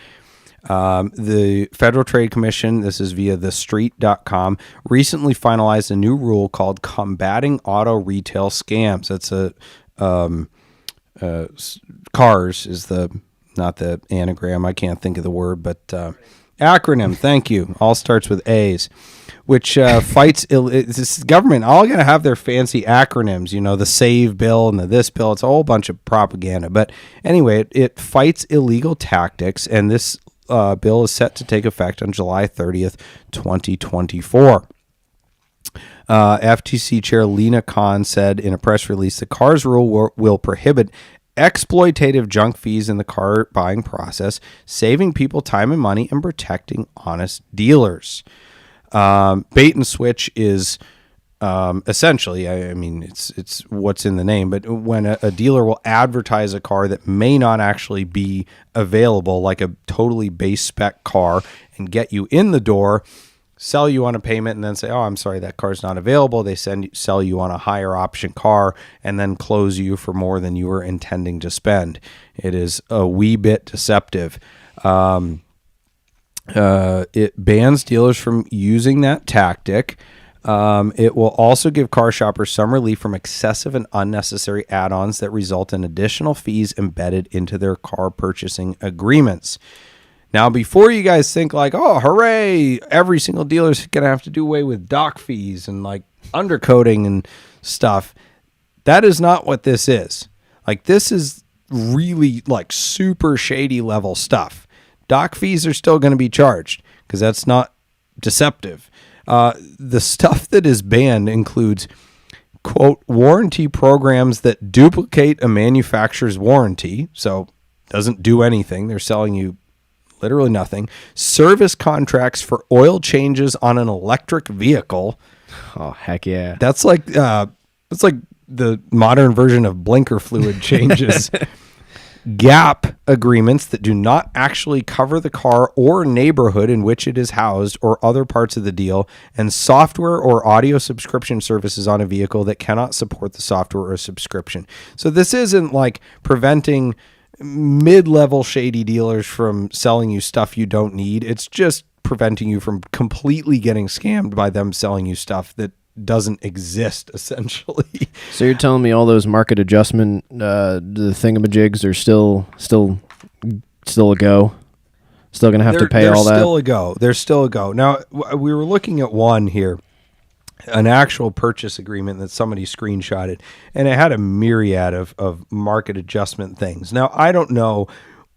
The Federal Trade Commission, this is via thestreet.com, recently finalized a new rule called Combating Auto Retail Scams. That's CARS is not the anagram. I can't think of the word, but acronym. Thank you. All starts with A's, which fights this government. All going to have their fancy acronyms. The SAVE bill and the this bill. It's a whole bunch of propaganda. But anyway, it fights illegal tactics, and this bill is set to take effect on July 30th, 2024. FTC Chair Lena Khan said in a press release, the CARS rule will prohibit exploitative junk fees in the car buying process, saving people time and money and protecting honest dealers. Bait and switch is essentially, I mean, it's what's in the name, but when a dealer will advertise a car that may not actually be available, like a totally base spec car, and get you in the door, sell you on a payment, and then say, oh, I'm sorry, that car's not available. They sell you on a higher option car and then close you for more than you were intending to spend. It is a wee bit deceptive. It bans dealers from using that tactic. It will also give car shoppers some relief from excessive and unnecessary add-ons that result in additional fees embedded into their car purchasing agreements. Now, before you guys think like, oh, hooray, every single dealer's going to have to do away with dock fees and like undercoating and stuff, That is not what this is. Like, this is really like super shady level stuff. Doc fees are still going to be charged because that's not deceptive. The stuff that is banned includes, quote, warranty programs that duplicate a manufacturer's warranty. So doesn't do anything. They're selling you literally nothing. Service contracts for oil changes on an electric vehicle. Oh, heck yeah. That's like the modern version of blinker fluid changes. Gap agreements that do not actually cover the car or neighborhood in which it is housed or other parts of the deal, and software or audio subscription services on a vehicle that cannot support the software or subscription. So this isn't like preventing mid-level shady dealers from selling you stuff you don't need. It's just preventing you from completely getting scammed by them selling you stuff that doesn't exist, essentially. So you're telling me all those market adjustment the thingamajigs are still a go? Still going to have to pay all that? They're still a go. Now, we were looking at one here, an actual purchase agreement that somebody screenshotted, and it had a myriad of market adjustment things. Now, I don't know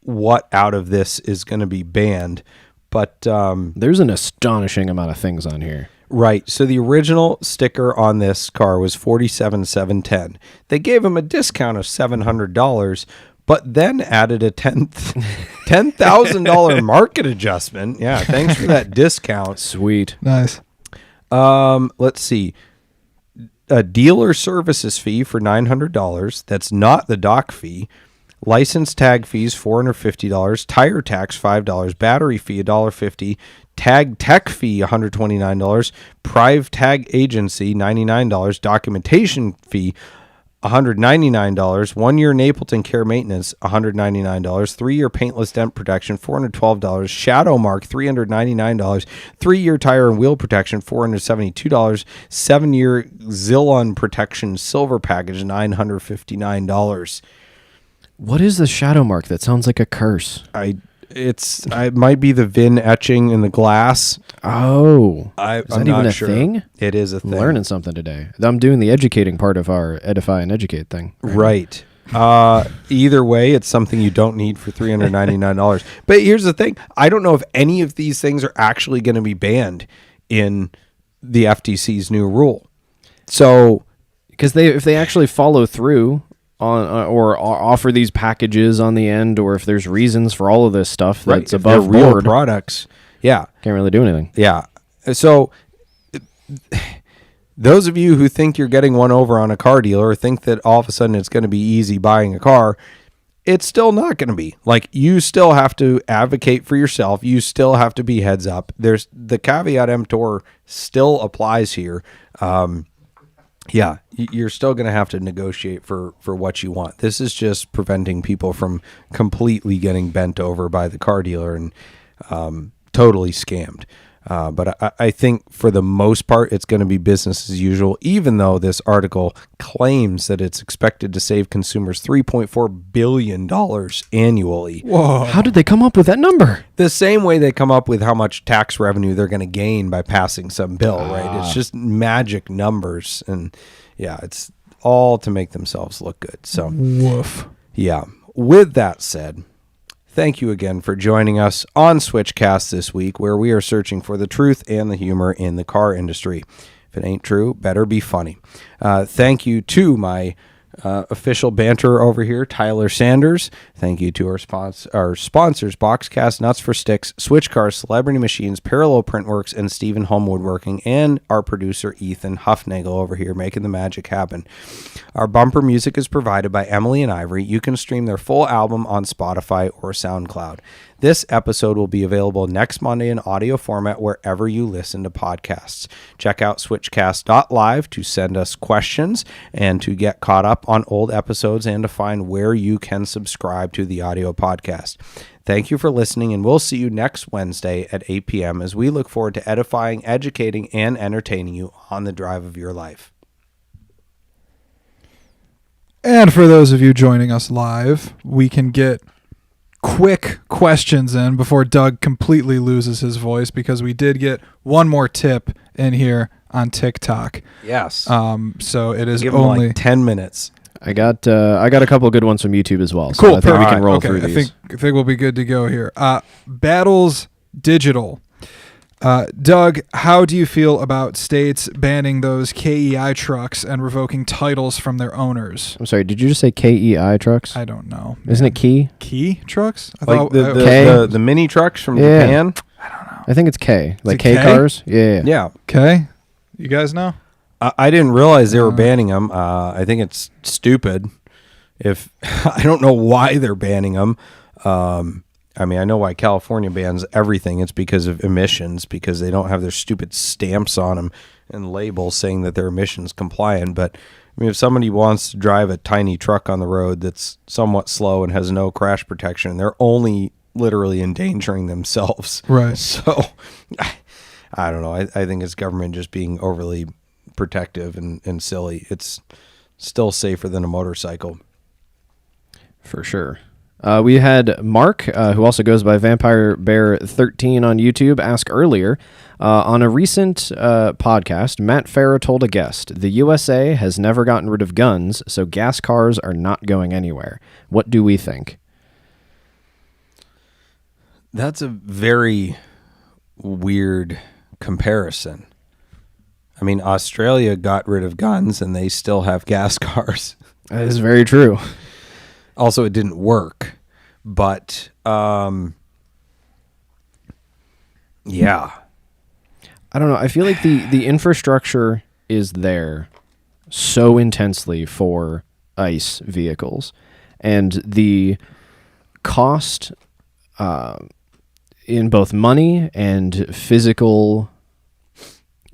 what out of this is going to be banned, but there's an astonishing amount of things on here. Right. So the original sticker on this car was $47,710. They gave him a discount of $700, but then added a $10,000 market adjustment. Yeah, thanks for that discount. Sweet. Nice. Let's see. A dealer services fee for $900. That's not the doc fee. License tag fees $450, tire tax $5, battery fee $1.50, tag tech fee $129, Prive tag agency $99, documentation fee $199, 1 year Napleton care maintenance $199, 3 year paintless dent protection $412, shadow mark $399, 3 year tire and wheel protection $472, 7 year Zillon protection silver package $959. What is the shadow mark? That sounds like a curse. It might be the VIN etching in the glass. Oh, I'm is that not even a sure. thing? It is a I'm thing. learning something today. I'm doing the educating part of our edify and educate thing. Right. Either way, it's something you don't need for $399. But here's the thing. I don't know if any of these things are actually going to be banned in the FTC's new rule. So, because if they actually follow through on or offer these packages on the end, or if there's reasons for all of this stuff that's if above they're real board, products. Yeah. can't really do anything. Yeah. So those of you who think you're getting one over on a car dealer or think that all of a sudden it's going to be easy buying a car, it's still not going to be. Like, you still have to advocate for yourself. You still have to be heads up. There's the caveat emptor still applies here. Yeah, you're still going to have to negotiate for what you want. This is just preventing people from completely getting bent over by the car dealer and totally scammed. But I think for the most part, it's going to be business as usual, even though this article claims that it's expected to save consumers $3.4 billion annually. Whoa. How did they come up with that number? The same way they come up with how much tax revenue they're going to gain by passing some bill, right? It's just magic numbers. And yeah, it's all to make themselves look good. So, Woof. yeah. With that said, thank you again for joining us on Switchcast this week, where we are searching for the truth and the humor in the car industry. If it ain't true, better be funny. Thank you to my official banter over here, Tyler Sanders. Thank you to our sponsors, Boxcast, Nuts for Sticks, Switch Cars, Celebrity Machines, Parallel Printworks, and Stephen Home Woodworking, and our producer, Ethan Huffnagel, over here making the magic happen. Our bumper music is provided by Emily and Ivory. You can stream their full album on Spotify or SoundCloud. This episode will be available next Monday in audio format wherever you listen to podcasts. Check out switchcast.live to send us questions and to get caught up on old episodes and to find where you can subscribe to the audio podcast. Thank you for listening, and we'll see you next Wednesday at 8 p.m. as we look forward to edifying, educating, and entertaining you on the drive of your life. And for those of you joining us live, we can get quick questions in before Doug completely loses his voice, because we did get one more tip in here on TikTok. Yes. So it is Give them only like 10 minutes. I got a couple of good ones from YouTube as well. So cool. I think we can perfect. roll Okay, through these. I think we'll be good to go here. Battles Digital. Doug, how do you feel about states banning those KEI trucks and revoking titles from their owners? I'm sorry, did you just say KEI trucks? I don't know. Isn't it key? Key trucks? I Like thought- K? the mini trucks from Yeah. Japan. I think it's K. Like it K K? cars? Yeah. Yeah. Okay. You guys know? I didn't realize they were banning them. I think it's stupid. If I don't know why they're banning them. I mean, I know why California bans everything. It's because of emissions, because they don't have their stupid stamps on them and labels saying that they're emissions compliant. But I mean, if somebody wants to drive a tiny truck on the road that's somewhat slow and has no crash protection, they're only literally endangering themselves. Right. So I don't know. I think it's government just being overly protective and silly. It's still safer than a motorcycle. For sure. We had Mark, who also goes by Vampire Bear 13 on YouTube, ask earlier on a recent podcast. Matt Farah told a guest, "The USA has never gotten rid of guns, so gas cars are not going anywhere. What do we think?" That's a very weird comparison. I mean, Australia got rid of guns and they still have gas cars. That is very true. Also, it didn't work, but yeah. I don't know. I feel like the infrastructure is there so intensely for ICE vehicles, and the cost in both money and physical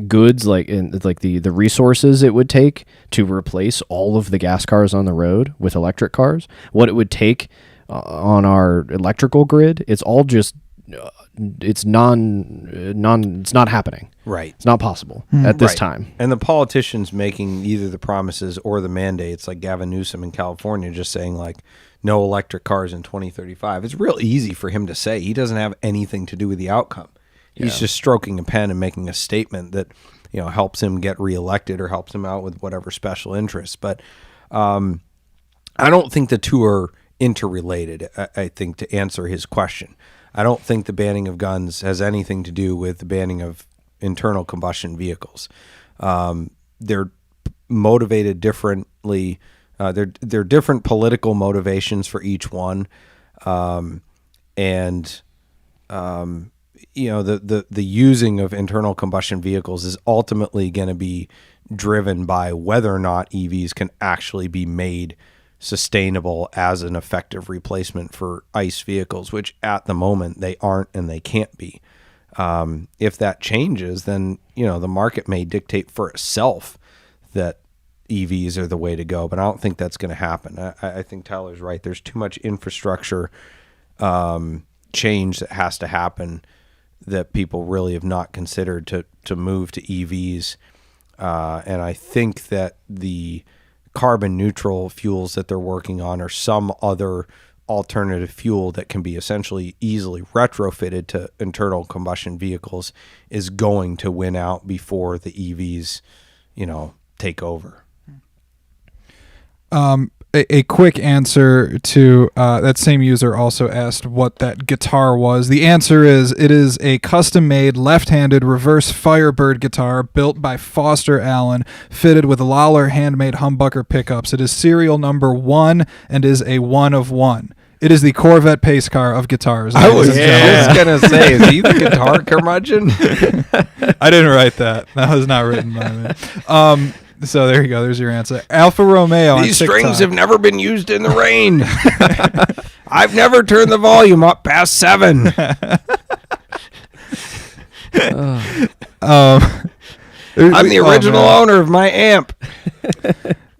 goods, like the resources it would take to replace all of the gas cars on the road with electric cars, what it would take on our electrical grid, it's all just it's not happening. Right. It's not possible at this Right. time. And the politicians making either the promises or the mandates, like Gavin Newsom in California, just saying like no electric cars in 2035. It's real easy for him to say. He doesn't have anything to do with the outcome. He's just stroking a pen and making a statement that, you know, helps him get reelected or helps him out with whatever special interests. But I don't think the two are interrelated. I think, to answer his question, I don't think the banning of guns has anything to do with the banning of internal combustion vehicles. They're motivated differently. They're different political motivations for each one, you know, the using of internal combustion vehicles is ultimately going to be driven by whether or not EVs can actually be made sustainable as an effective replacement for ICE vehicles, which at the moment they aren't and they can't be. If that changes, then, you know, the market may dictate for itself that EVs are the way to go, but I don't think that's going to happen. I think Tyler's right. There's too much infrastructure change that has to happen that people really have not considered to move to EVs. And I think that the carbon neutral fuels that they're working on or some other alternative fuel that can be essentially easily retrofitted to internal combustion vehicles is going to win out before the EVs, you know, take over. A quick answer to that same user also asked what that guitar was. The answer is it is a custom-made left-handed reverse Firebird guitar built by Foster Allen, fitted with Lawler handmade humbucker pickups. It is serial number 1 and is a 1 of 1. It is the Corvette pace car of guitars. I was ladies and gentlemen. just going to say, is he the guitar curmudgeon? I didn't write that. That was not written by me. So there you go. There's your answer. Alfa Romeo. These on TikTok. strings have never been used in the rain. I've never turned the volume up past 7. I'm the original owner of my amp.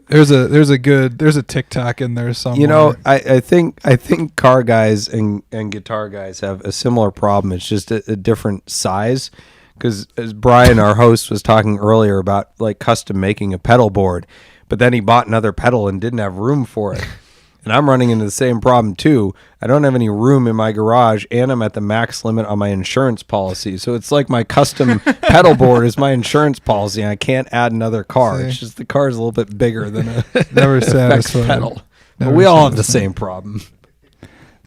There's a TikTok in there somewhere. You know, I think car guys and guitar guys have a similar problem. It's just a different size. Because as Brian, our host, was talking earlier about like custom making a pedal board, but then he bought another pedal and didn't have room for it. And I'm running into the same problem too. I don't have any room in my garage, and I'm at the max limit on my insurance policy. So it's like my custom pedal board is my insurance policy, and I can't add another car. See? It's just the car is a little bit bigger than a Never effects satisfied. pedal. But Never we all have the satisfied. same problem.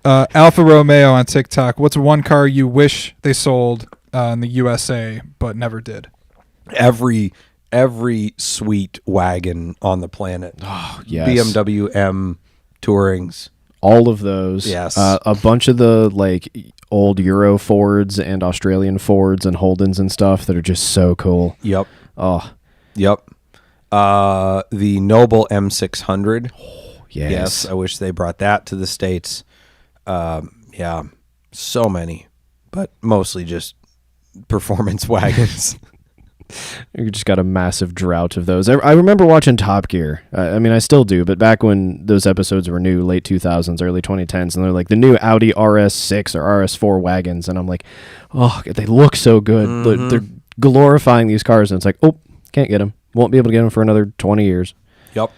Alfa Romeo on TikTok. What's one car you wish they sold in the USA but never did? Every sweet wagon on the planet. Oh, yes. BMW M Tourings. All of those. Yes. A bunch of the like old Euro Fords and Australian Fords and Holdens and stuff that are just so cool. Yep. Oh, Yep. The Noble M600. yes. I wish they brought that to the States. Yeah, so many, but mostly just performance wagons. You just got a massive drought of those. I remember watching Top Gear. I mean, I still do, but back when those episodes were new, late 2000s, early 2010s, and they're like the new Audi RS6 or RS4 wagons, and I'm like, oh, they look so good. They're glorifying these cars, and it's like, oh, can't get them. Won't be able to get them for another 20 years. Yep.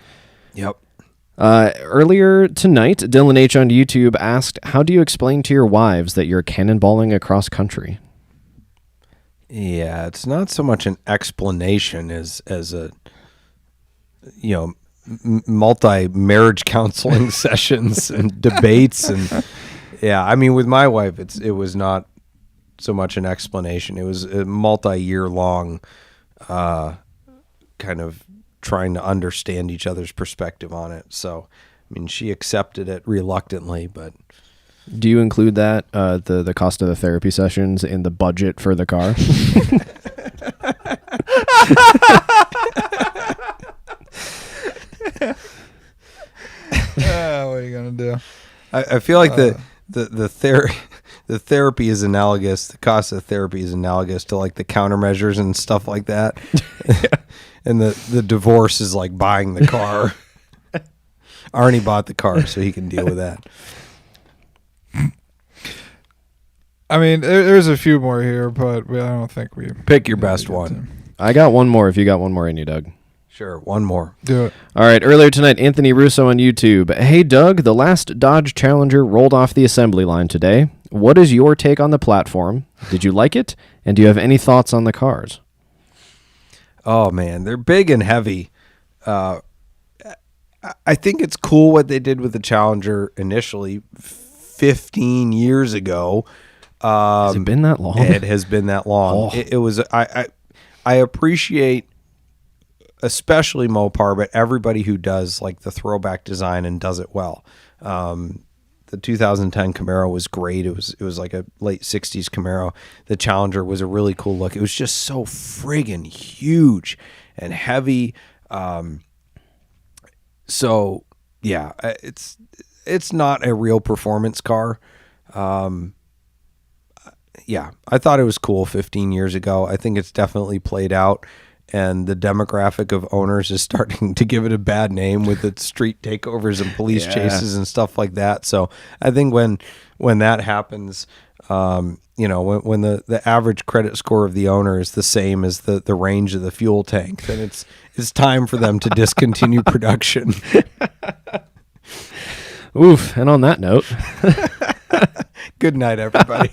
Earlier tonight, Dylan H. on YouTube asked, how do you explain to your wives that you're cannonballing across country? Yeah, it's not so much an explanation as a, multi-marriage counseling sessions and debates. And yeah, I mean, with my wife, it was not so much an explanation. It was a multi-year long kind of trying to understand each other's perspective on it. So, I mean, she accepted it reluctantly, but Do you include that, the cost of the therapy sessions in the budget for the car? What are you gonna do? I feel like the therapy is analogous. The cost of therapy is analogous to like the countermeasures and stuff like that. And the divorce is like buying the car. Arnie bought the car, so he can deal with that. I mean, there's a few more here, but I don't think we Pick your need best to get one. I got one more if you got one more in you, Doug. Sure, one more. Do it. All right, earlier tonight, Anthony Russo on YouTube. Hey, Doug, the last Dodge Challenger rolled off the assembly line today. What is your take on the platform? Did you like it? And do you have any thoughts on the cars? Oh man, they're big and heavy. I think it's cool what they did with the Challenger initially 15 years ago. Has it been that long? It has been that long. Oh. It was. I appreciate, especially Mopar, but everybody who does like the throwback design and does it well. The 2010 Camaro was great. It was like a late 60s Camaro. The Challenger was a really cool look. It was just so friggin' huge and heavy. So yeah, it's not a real performance car. Yeah, I thought it was cool 15 years ago. I think it's definitely played out, and the demographic of owners is starting to give it a bad name with its street takeovers and police Yeah. chases and stuff like that. So I think when that happens, when the average credit score of the owner is the same as the range of the fuel tank, then it's time for them to discontinue production. Oof, and on that note... Good night, everybody.